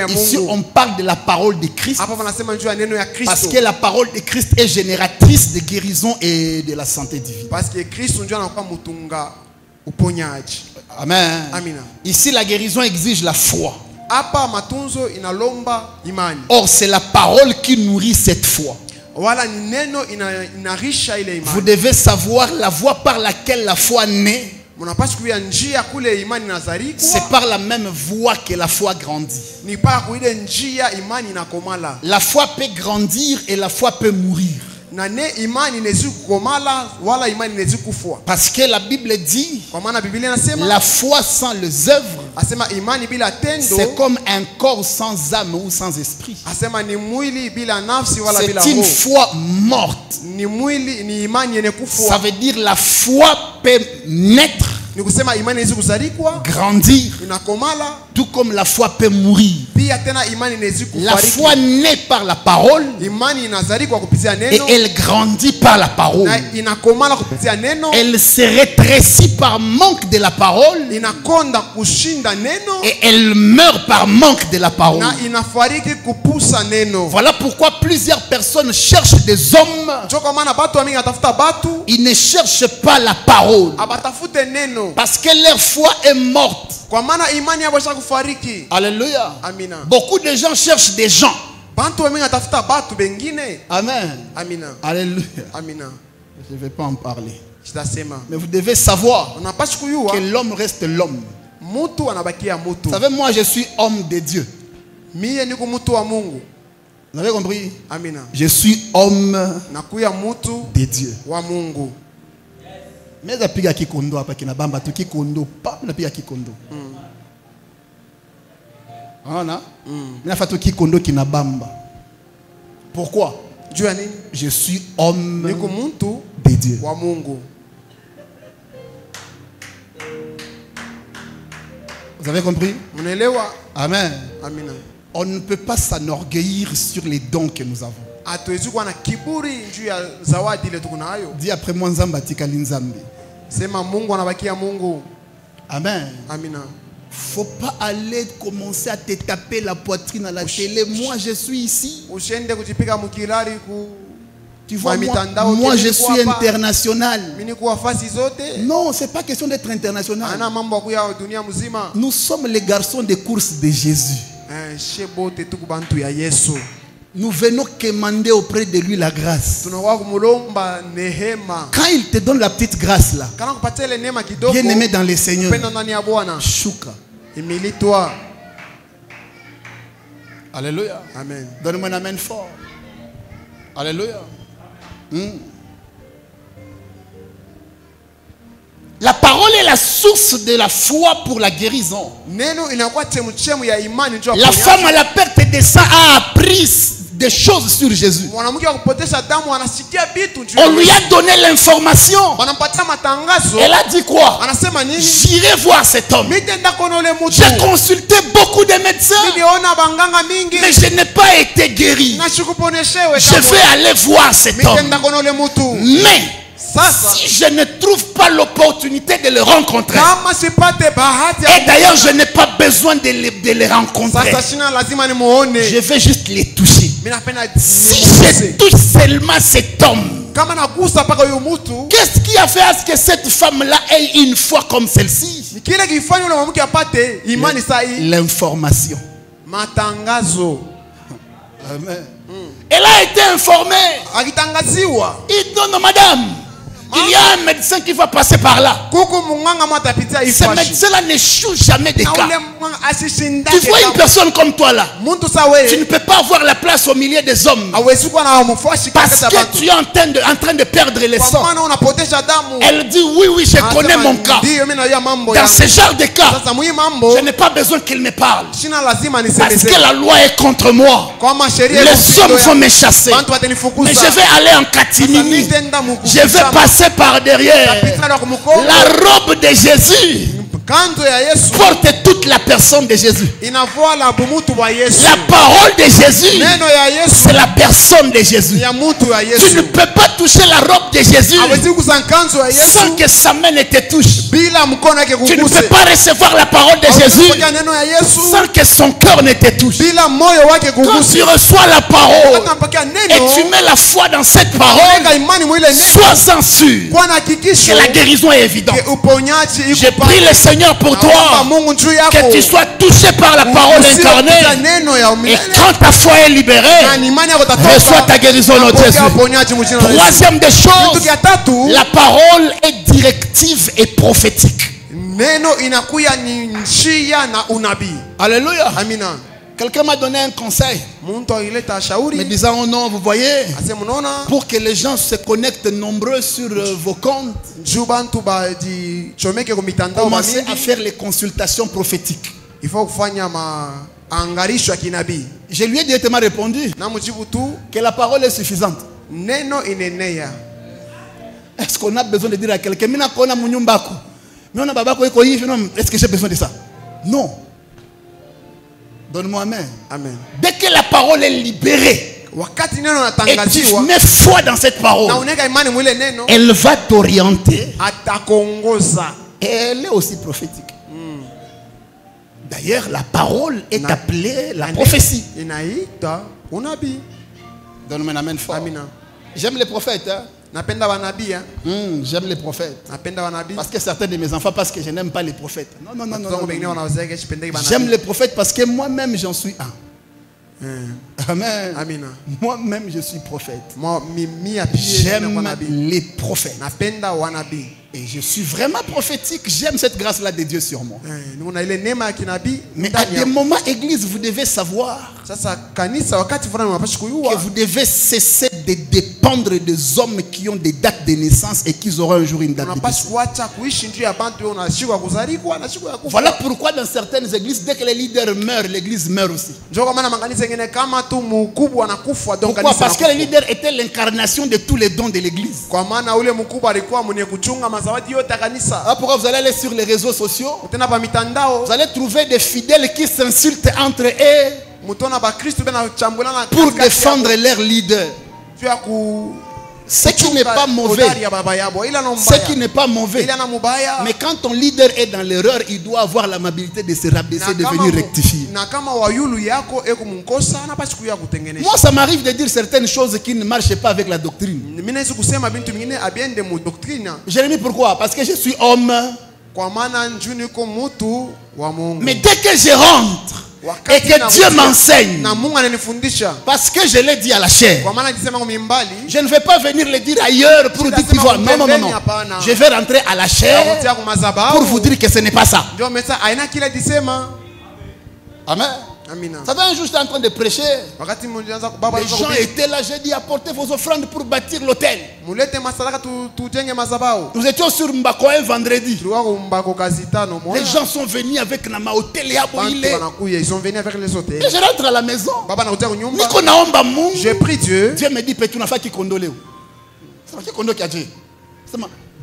Ici on parle de la parole de Christ, parce que la parole de Christ est génératrice de guérison et de la santé divine. Amen. Ici la guérison exige la foi. Or c'est la parole qui nourrit cette foi. Vous devez savoir la voie par laquelle la foi naît. C'est par la même voie que la foi grandit. La foi peut grandir et la foi peut mourir. Parce que la Bible dit, la foi sans les œuvres, c'est comme un corps sans âme ou sans esprit. C'est une foi morte. Ça veut dire la foi peut naître, grandir, tout comme la foi peut mourir. La foi naît par la parole et elle grandit par la parole. Elle se rétrécit par manque de la parole et elle meurt par manque de la parole. Voilà pourquoi plusieurs personnes cherchent des hommes. Ils ne cherchent pas la parole parce que leur foi est morte. Alléluia. Beaucoup de gens cherchent des gens. Amen. Alléluia. Je ne vais pas en parler. Mais vous devez savoir que l'homme reste l'homme. Vous savez, moi je suis homme de Dieu. Vous avez compris? Je suis homme de Dieu. Mais napiga kikondo hapa kina bamba tu kikondo pa napiga kikondo. Ona? Mina fatu kikondo kina bamba. Pourquoi? Je suis homme de Dieu. Vous avez compris? Amen. On ne peut pas s'enorgueillir sur les dons que nous avons. Dis après moi Nzamba tikali Nzambe. Sema Mungu anabakia Mungu. Amen. Amina. Faut pas aller commencer à te taper la poitrine à la télé. Moi je suis ici. Tu vois, moi je suis international. Non, c'est pas question d'être international. Nous sommes les garçons de course de Jésus. Nous venons commander auprès de lui la grâce. Quand il te donne la petite grâce là, bien aimé dans le Seigneur, chouka. Humilie-toi. Alléluia. Amen. Donne-moi un amen fort. Alléluia. La parole est la source de la foi pour la guérison. La femme à la perte de sang a appris des choses sur Jésus. On lui a donné l'information. Elle a dit quoi? J'irai voir cet homme. J'ai consulté beaucoup de médecins, mais je n'ai pas été guéri. Je vais aller voir cet homme. Mais si je ne trouve pas l'opportunité de le rencontrer, et d'ailleurs je n'ai pas besoin de les rencontrer, je vais juste les toucher. Si je touche seulement cet homme, qu'est-ce qui a fait à ce que cette femme-là ait une foi comme celle-ci? L'information. Amen. Elle a été informée. Il donne, madame, il y a un médecin qui va passer par là. Ce médecin-là n'échoue jamais des cas. Tu vois une personne comme toi là, tu ne peux pas avoir la place au milieu des hommes parce que tu es en train de perdre le sang. Elle dit oui, oui, je connais mon cas. Dans ce genre de cas, je n'ai pas besoin qu'il me parle parce que la loi est contre moi. Les hommes vont me chasser, mais je vais aller en catimini. Je vais passer par derrière. La robe de Jésus porte toute la personne de Jésus. La parole de Jésus, c'est la personne de Jésus. Tu ne peux pas toucher la robe de Jésus sans que sa main ne te touche. Tu ne peux pas recevoir la parole de Jésus sans que son cœur ne te touche. Quand tu reçois la parole et tu mets la foi dans cette parole, sois-en sûr que la guérison est évidente. Je prie le Seigneur pour toi, que tu sois touché par la parole incarnée, et quand ta foi est libérée, reçois ta guérison au nom de Jésus. Troisième des choses, la parole est directive et prophétique. Alléluia. Quelqu'un m'a donné un conseil, me disant oh non, vous voyez, pour que les gens se connectent nombreux sur vos comptes, commencez à faire les consultations prophétiques. Je lui ai directement répondu que la parole est suffisante. Est-ce qu'on a besoin de dire à quelqu'un est-ce que j'ai besoin de ça? Non. Donne-moi amen. Amen. Dès que la parole est libérée et tu mets foi dans cette parole, elle va t'orienter. Et elle est aussi prophétique. D'ailleurs, la parole est appelée la prophétie. Donne-moi un amen fort. J'aime les prophètes. J'aime les prophètes. Parce que certains de mes enfants, parce que je n'aime pas les prophètes. Non. J'aime les prophètes parce que moi-même j'en suis un. Amen. Moi-même je suis prophète. J'aime les prophètes. Et je suis vraiment prophétique. J'aime cette grâce-là de Dieu sur moi. Mais à des moments, Église, vous devez savoir que vous devez cesser de dépendre des hommes qui ont des dates de naissance et qui auront un jour une date de décès. Voilà pourquoi dans certaines églises, dès que les leaders meurent, l'église meurt aussi. Pourquoi? Parce que les leaders étaient l'incarnation de tous les dons de l'église. Pourquoi vous allez aller sur les réseaux sociaux? Vous allez trouver des fidèles qui s'insultent entre eux. pour défendre leur leader. Ce qui n'est pas mauvais. Ce qui n'est pas mauvais. Mais quand ton leader est dans l'erreur, il doit avoir l'amabilité de se rabaisser, de venir rectifier. Moi, ça m'arrive de dire certaines choses qui ne marchent pas avec la doctrine. Jérémie, pourquoi? Parce que je suis homme. Mais dès que je rentre et que Dieu m'enseigne, parce que je l'ai dit à la chair, je ne vais pas venir le dire ailleurs pour dire qu'il faut. Non, non, non, non. Je vais rentrer à la chair pour vous dire que ce n'est pas ça. Amen. Ça fait un jour, j'étais en train de prêcher. Les gens étaient là, j'ai dit apportez vos offrandes pour bâtir l'hôtel. Nous étions sur Mbako un vendredi. Les gens sont venus avec Nama hôtel et Aboïle. Ils sont venus avec les hôtels. Et je rentre à la maison. J'ai pris Dieu. Dieu me dit Petou Nafa qui condole.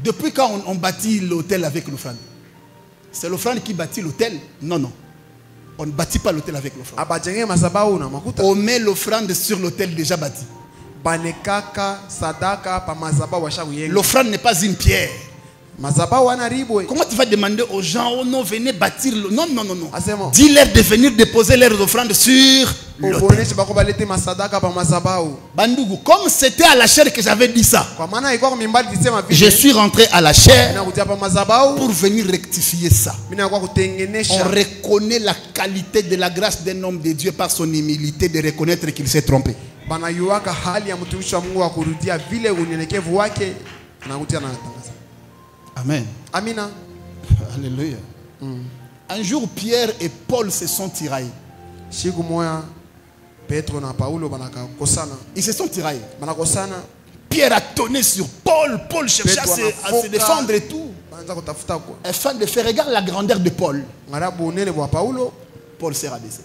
Depuis quand on bâtit l'hôtel avec l'offrande? C'est l'offrande qui bâtit l'hôtel? Non, non. On ne bâtit pas l'hôtel avec l'offrande. On met l'offrande sur l'hôtel déjà bâti. L'offrande n'est pas une pierre. Comment tu vas demander aux gens, oh non, venez bâtir le... Non, non, non, non. Dis-leur de venir déposer leurs offrandes sur l'autel. Bandougou, comme c'était à la chair que j'avais dit ça, je suis rentré à la chair pour venir rectifier ça. On reconnaît la qualité de la grâce d'un homme de Dieu par son humilité de reconnaître qu'il s'est trompé. Amen. Amina. Alléluia. Un jour, Pierre et Paul se sont tiraillés. Ils se sont tiraillés. Pierre a tonné sur Paul. Paul cherchait à se défendre et tout. Afin de faire regarder la grandeur de Paul. Paul s'est rabaissé.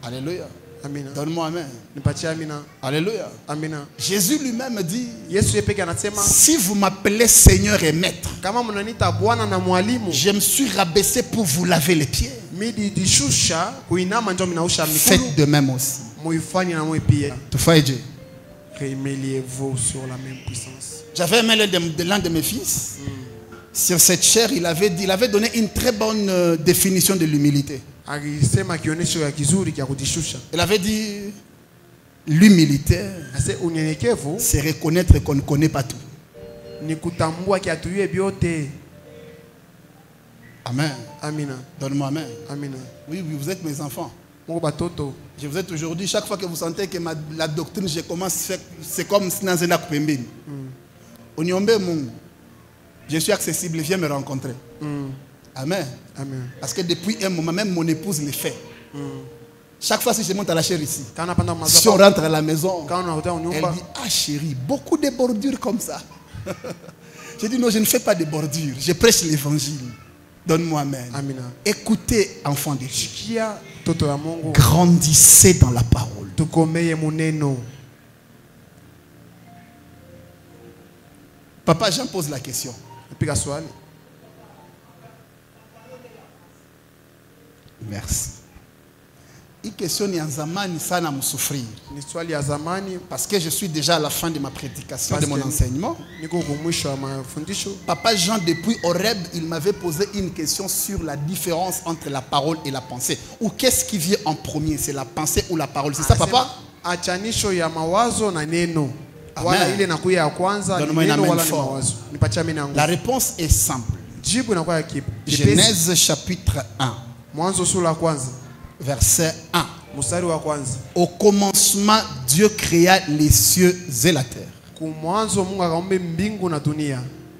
Alléluia. Donne-moi amen. Alléluia. Jésus lui-même dit, si vous m'appelez Seigneur et Maître, je me suis rabaissé pour vous laver les pieds. Faites de même aussi. Reméliez-vous sur la même puissance. J'avais aimé l'un de mes fils. Sur cette chair, il avait donné une très bonne définition de l'humilité. Il avait dit, l'humilité, c'est reconnaître qu'on ne connaît pas tout. Amen. Amina. Donne-moi amen. Amina. Oui, oui, vous êtes mes enfants. Je vous êtes aujourd'hui, chaque fois que vous sentez que la doctrine, je commence, c'est comme Snazena Kupembeni. Je suis accessible, viens me rencontrer. Amen. Amen. Parce que depuis un moment, même mon épouse le fait. Chaque fois que je monte à la chair ici, si on rentre à la maison, elle dit, ah chérie, beaucoup de bordures comme ça. Je dis, non, je ne fais pas de bordures, je prêche l'évangile. Donne-moi amen. Amina. Écoutez, enfants de Dieu. Grandissez dans la parole. Papa Jean pose la question. Merci. Une question ni zamani sana m'souffrir. Parce que je suis déjà à la fin de ma prédication, de mon enseignement. Papa Jean, depuis Horeb, il m'avait posé une question sur la différence entre la parole et la pensée. Ou qu'est-ce qui vient en premier? C'est la pensée ou la parole? C'est ça, papa? Amen. Donne-moi une amen fort. La réponse est simple. Genèse chapitre 1. Verset 1. Au commencement, Dieu créa les cieux et la terre.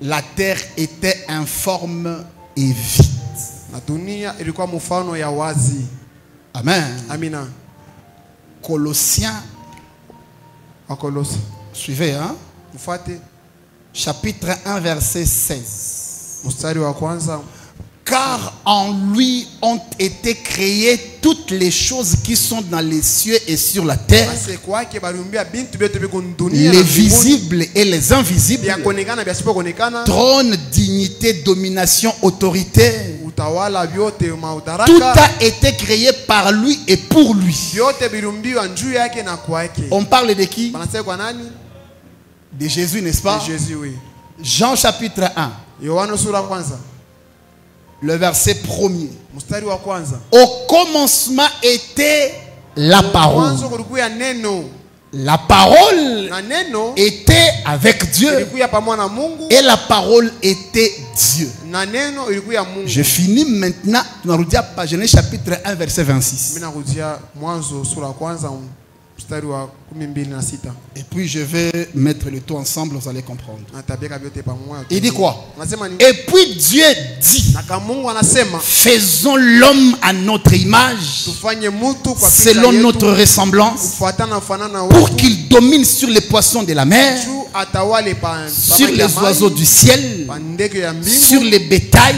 La terre était informe et vide. Amen. Amina. Colossiens. Suivez, hein? Chapitre 1, verset 16. Car en lui ont été créées toutes les choses qui sont dans les cieux et sur la terre, les visibles et les invisibles, trône, dignité, domination, autorité. Tout a été créé par lui et pour lui. On parle de qui? De Jésus, n'est-ce pas? Jésus, oui. Jean chapitre 1. Le verset 1er. Au commencement était la parole. La parole était avec Dieu et la parole était Dieu. Je finis maintenant. Genèse chapitre 1 verset 26. Et puis je vais mettre le tout ensemble, vous allez comprendre. Il dit quoi? Et puis Dieu dit, faisons l'homme à notre image, selon notre ressemblance, pour qu'il domine sur les poissons de la mer, sur les oiseaux du ciel, sur les bétails,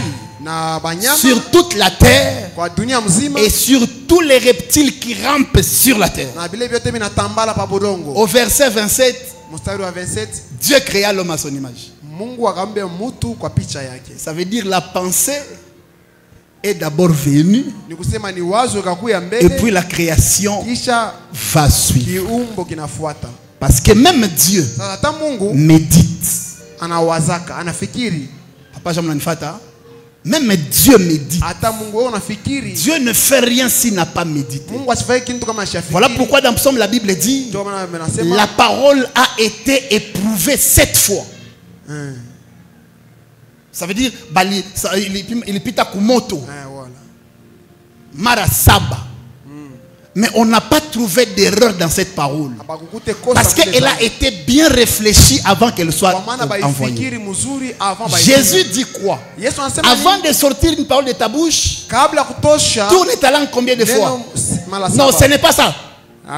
sur toute la terre et sur tous les reptiles qui rampent sur la terre. Au verset 27, Dieu créa l'homme à son image. Ça veut dire la pensée est d'abord venue et puis la création va suivre. Parce que même Dieu médite. Papa Jamlanifata, même Dieu médite. Dieu ne fait rien s'il n'a pas médité. Voilà pourquoi dans Psaume la Bible dit, la parole a été éprouvée 7 fois. Ça veut dire il pita kumoto marasaba. Mais on n'a pas trouvé d'erreur dans cette parole. Parce qu'elle a été bien réfléchie avant qu'elle soit envoyée. Jésus dit quoi? Avant de sortir une parole de ta bouche, tourne ta langue combien de fois? Non, ce n'est pas ça.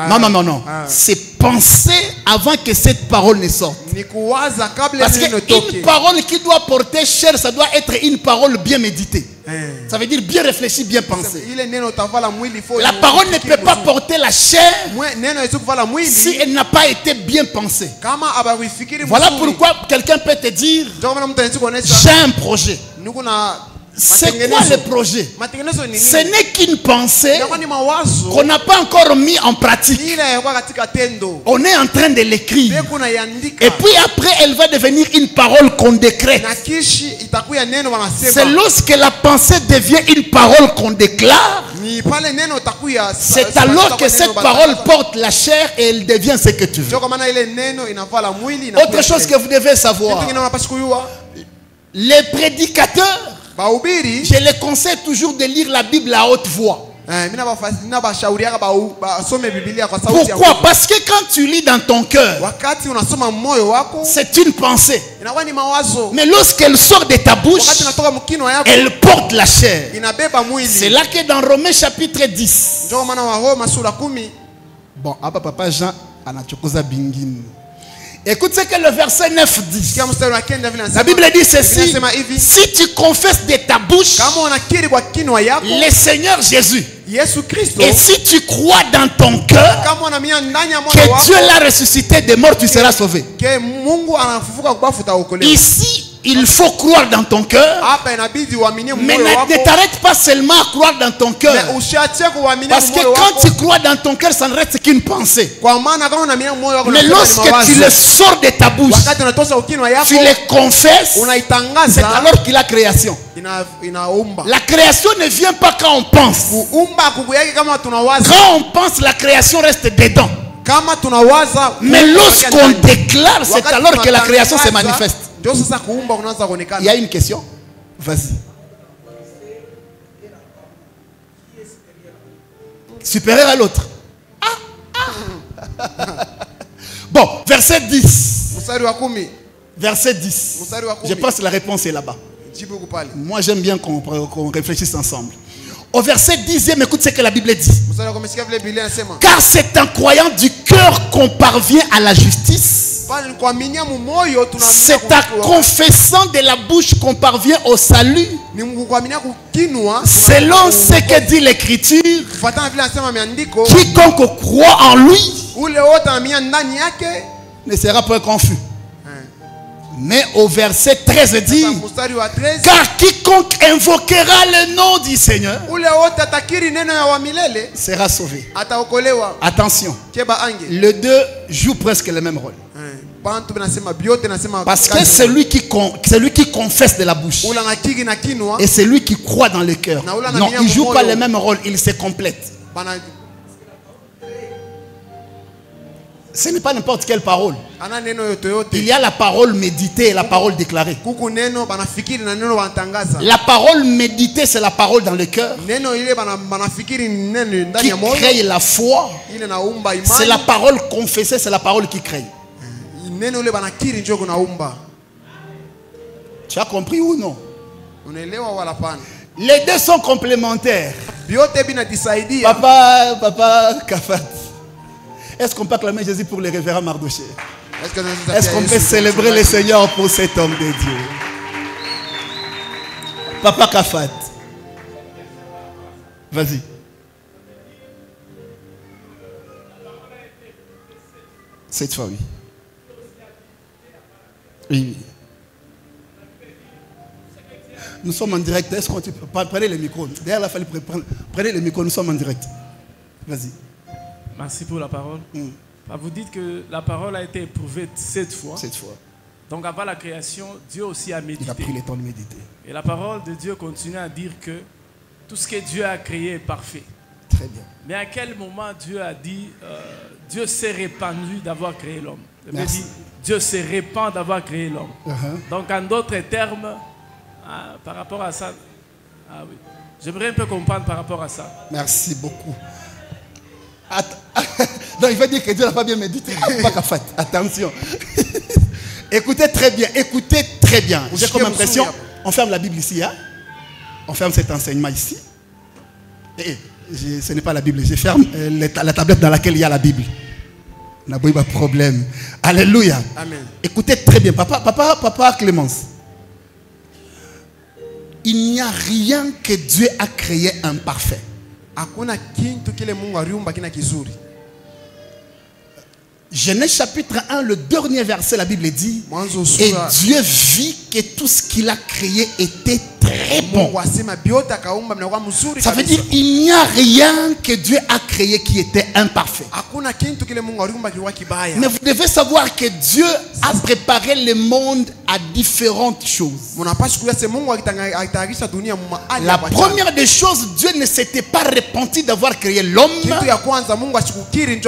Non. C'est penser avant que cette parole ne sorte. Parce qu'une parole qui doit porter chair, ça doit être une parole bien méditée. Ça veut dire bien réfléchi, bien pensé. La parole ne peut pas porter la chair si elle n'a pas été bien pensée. Voilà pourquoi quelqu'un peut te dire, j'ai un projet. C'est quoi le projet? Ce n'est qu'une pensée qu'on n'a pas encore mis en pratique. On est en train de l'écrire. Et puis après, elle va devenir une parole qu'on décrète. C'est lorsque la pensée devient une parole qu'on déclare. C'est alors que cette parole porte la chair et elle devient ce que tu veux. Autre chose que vous devez savoir. Les prédicateurs, je les conseille toujours de lire la Bible à haute voix. Pourquoi? Parce que quand tu lis dans ton cœur, c'est une pensée. Mais lorsqu'elle sort de ta bouche, elle porte la chair. C'est là que dans Romains chapitre 10. Bon, papa Jean anachokoza bingine. Écoute ce que le verset 9 dit. La Bible dit ceci. Si tu confesses de ta bouche le Seigneur Jésus, et si tu crois dans ton cœur que Dieu l'a ressuscité des morts, tu seras sauvé. Ici, il faut croire dans ton cœur. Mais ne t'arrête pas seulement à croire dans ton cœur. Parce que quand tu crois dans ton cœur, ça ne reste qu'une pensée. Mais lorsque tu le sors de ta bouche, tu le confesses, c'est alors qu'il a création. La création ne vient pas quand on pense. Quand on pense, la création reste dedans. Mais lorsqu'on déclare, c'est alors que la création se manifeste. Il y a une question? Vas-y. Supérieur à l'autre. Bon, verset 10. Verset 10. Je pense que la réponse est là-bas. Moi, j'aime bien qu'on réfléchisse ensemble. Au verset 10e, écoute ce que la Bible dit. Car c'est en croyant du cœur qu'on parvient à la justice. C'est en confessant de la bouche qu'on parvient au salut. Selon ce que dit l'Écriture, quiconque croit en lui ne sera pas confus. Mais au verset 13 dit, car quiconque invoquera le nom du Seigneur sera sauvé. Attention, le 2 joue presque le même rôle. Parce que celui qui confesse de la bouche et celui qui croit dans le cœur, non, il ne joue pas le même rôle, il se complète. Ce n'est pas n'importe quelle parole. Il y a la parole méditée et la parole déclarée. La parole méditée, c'est la parole dans le cœur qui crée la foi. C'est la parole confessée, c'est la parole qui crée. Tu as compris ou non? Les deux sont complémentaires. Papa Kafat. Est-ce qu'on peut acclamer Jésus pour le révérend Mardoché? Est-ce qu'on peut célébrer le Seigneur pour cet homme de Dieu? Papa Kafat. Vas-y. Cette fois, oui. Oui. Nous sommes en direct. Est-ce qu'on peut prenez le micro? D'ailleurs, il a fallu prendre. Prenez le micro, nous sommes en direct. Vas-y. Merci pour la parole. Vous dites que la parole a été éprouvée 7 fois. 7 fois. Donc avant la création, Dieu aussi a médité. Il a pris le temps de méditer. Et la parole de Dieu continue à dire que tout ce que Dieu a créé est parfait. Très bien. Mais à quel moment Dieu a dit, Dieu s'est répandu d'avoir créé l'homme? Dit, Dieu se répand d'avoir créé l'homme. Donc en d'autres termes, par rapport à ça, oui. J'aimerais un peu comprendre par rapport à ça. Merci beaucoup. Non, il va dire que Dieu n'a pas bien médité. Attention. Écoutez très bien. Écoutez très bien. J'ai comme impression. On ferme la Bible ici. Hein? On ferme cet enseignement ici. Ce n'est pas la Bible. Je ferme la tablette dans laquelle il y a la Bible. On n'a pas eu de problème. Alléluia. Amen. Écoutez très bien. Papa Clémence. Il n'y a rien que Dieu a créé imparfait. Genèse chapitre 1, le dernier verset, la Bible dit, et Dieu vit que tout ce qu'il a créé était très bon. Ça veut dire il n'y a rien que Dieu a créé qui était imparfait. Mais vous devez savoir que Dieu a préparé le monde à différentes choses. La première des choses, Dieu ne s'était pas repenti d'avoir créé l'homme,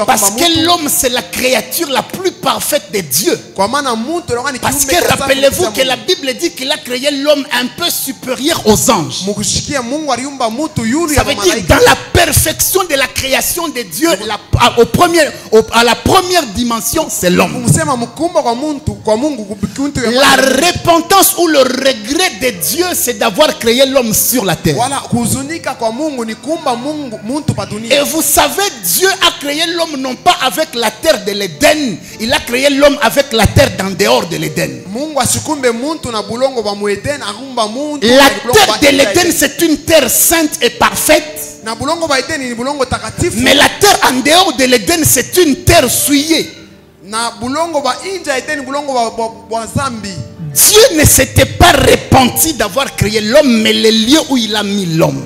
parce que l'homme c'est la créature la plus parfaite de Dieu. Parce que rappelez-vous que la Bible dit qu'il a créé l'homme un peu supérieur aux anges. Ça veut dire dans la perfection de la création de Dieu, à la première dimension, c'est l'homme. La repentance ou le regret de Dieu, c'est d'avoir créé l'homme sur la terre. Et vous savez, Dieu a créé l'homme non pas avec la terre de l'Éden, il a créé l'homme avec la terre d'en dehors de l'Éden. La terre de l'Éden, c'est une terre sainte et parfaite. Mais la terre en dehors de l'Éden, c'est une terre souillée. Dieu ne s'était pas repenti d'avoir créé l'homme, mais le lieu où il a mis l'homme.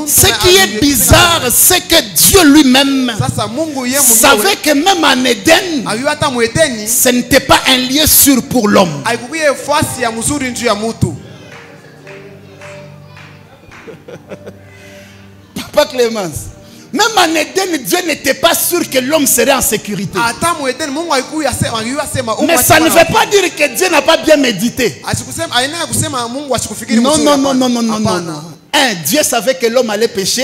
Ce qui est bizarre, c'est que Dieu lui-même savait que même en Éden, ce n'était pas un lieu sûr pour l'homme. Papa Clémence, même en Éden, Dieu n'était pas sûr que l'homme serait en sécurité. Mais ça ne veut pas dire que Dieu n'a pas bien médité. Non, non, non, non, non, non, non. Dieu savait que l'homme allait pécher.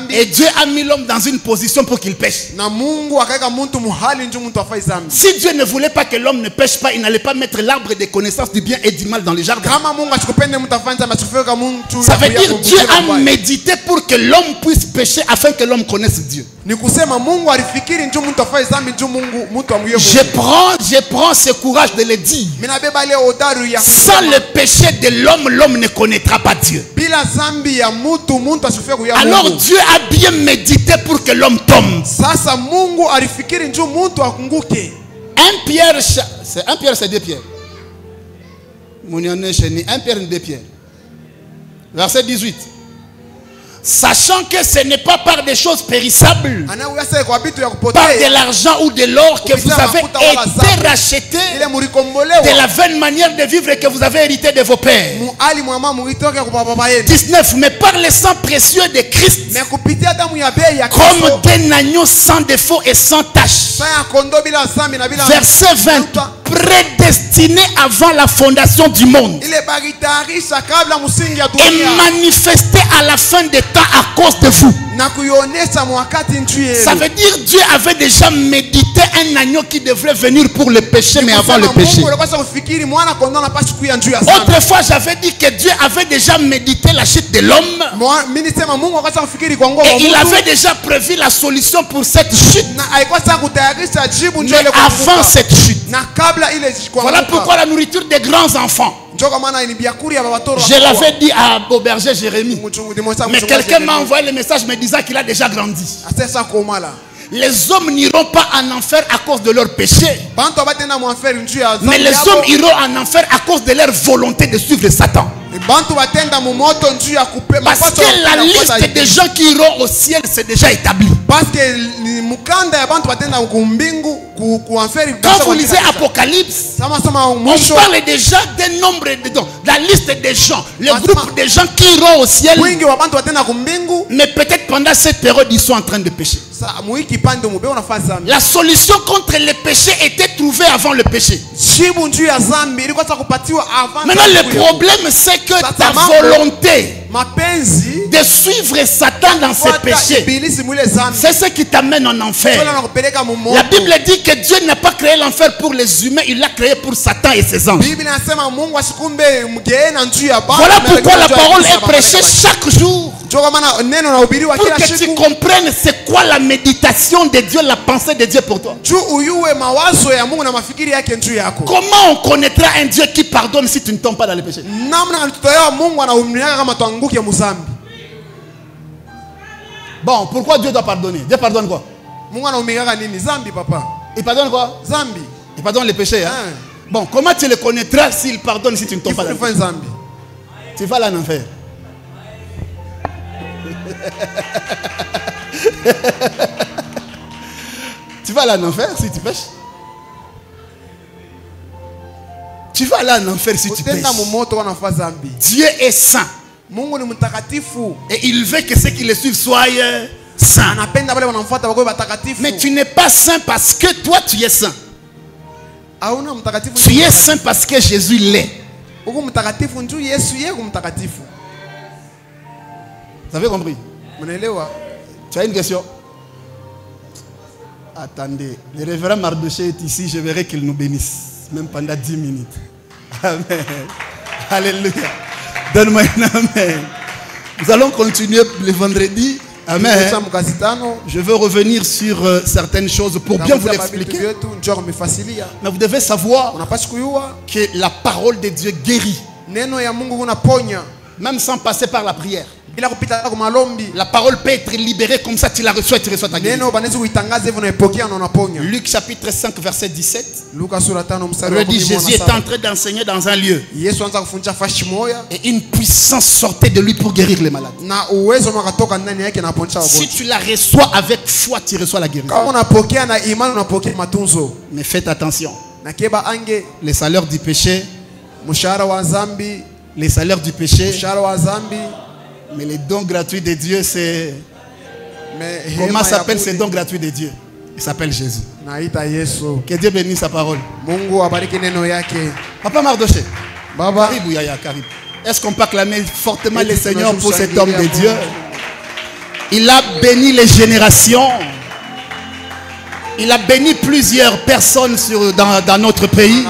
Et Dieu a mis l'homme dans une position pour qu'il pêche. Si Dieu ne voulait pas que l'homme ne pêche pas, il n'allait pas mettre l'arbre de connaissance du bien et du mal dans le jardin. Ça veut dire Dieu a médité pour que l'homme puisse pécher afin que l'homme connaisse Dieu. Je prends ce courage de le dire. Sans le péché de l'homme, l'homme ne connaîtra pas Dieu. Alors Dieu a bien médité pour que l'homme tombe. 1 Pierre, c'est 1 Pierre, c'est 2 Pierre. 1 Pierre, 2 Pierre. Verset 18. Sachant que ce n'est pas par des choses périssables, par de l'argent ou de l'or que vous avez été rachetés de la vaine manière de vivre que vous avez hérité de vos pères. 19. Mais par le sang précieux de Christ, comme d'un agneau sans défaut et sans tache. Verset 20. Prédestiné avant la fondation du monde et manifesté à la fin des temps à cause de vous. Ça veut dire Dieu avait déjà médité un agneau qui devrait venir pour le péché, mais avant le péché. Autrefois, j'avais dit que Dieu avait déjà médité la chute de l'homme et il avait déjà prévu la solution pour cette chute. Mais avant cette chute, voilà pourquoi la nourriture des grands enfants. Je l'avais dit au berger Jérémie. Mais quelqu'un m'a envoyé le message me disant qu'il a déjà grandi. Les hommes n'iront pas en enfer à cause de leur péché. Mais les hommes iront en enfer à cause de leur volonté de suivre Satan. Parce que la liste des gens qui iront au ciel c'est déjà établie. Quand vous lisez Apocalypse, on parle déjà d'un nombre de dons. La liste des gens, le groupe de gens qui iront au ciel. Mais peut-être pendant cette période, ils sont en train de pécher. La solution contre le péché était trouvée avant le péché. Maintenant, le problème, c'est que ta volonté de suivre Satan dans ses péchés, c'est ce qui t'amène en enfer. La Bible dit que Dieu n'a pas créé l'enfer pour les humains, il l'a créé pour Satan et ses anges. Voilà pourquoi la parole est prêchée chaque jour, pour que tu comprennes c'est quoi la méditation de Dieu, la pensée de Dieu pour toi. Comment on connaîtra un Dieu qui pardonne si tu ne tombes pas dans le péché? Bon, pourquoi Dieu doit pardonner? Dieu pardonne quoi? Il pardonne quoi? Il pardonne les péchés. Hein? Bon, comment tu le connaîtras s'il pardonne si tu ne tombes pas dans le péché? Tu vas là en enfer. Tu vas là en enfer si tu pêches. Tu vas là en enfer si tu pêches. Dieu est saint. Et il veut que ceux qui le suivent soient saints. Mais tu n'es pas saint parce que toi tu es saint. Tu es saint parce que Jésus l'est. Vous avez compris? Tu as une question? Attendez, le révérend Mardoché est ici, je verrai qu'il nous bénisse, même pendant 10 minutes. Amen. Alléluia. Donne-moi un amen. Nous allons continuer le vendredi. Amen. Je veux revenir sur certaines choses pour bien vous l'expliquer. Mais vous devez savoir que la parole de Dieu guérit. Même sans passer par la prière. La parole peut être libérée comme ça, tu la reçois et tu reçois ta guérison. Luc chapitre 5 verset 17. Redit, Jésus est entré d'enseigner dans un lieu. Et une puissance sortait de lui pour guérir les malades. Si tu la reçois avec foi, tu reçois la guérison. Mais faites attention. Les salaires du péché. Les salaires du péché. Mais les dons gratuits de Dieu, c'est... Comment s'appelle ces dons gratuits de Dieu? Il s'appelle Jésus. Que Dieu bénisse sa parole. Papa Mardoché. Est-ce qu'on peut acclamer fortement le Seigneur pour cet homme de Dieu? Il a béni les générations. Il a béni plusieurs personnes dans notre pays.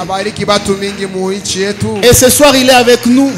Et ce soir, il est avec nous.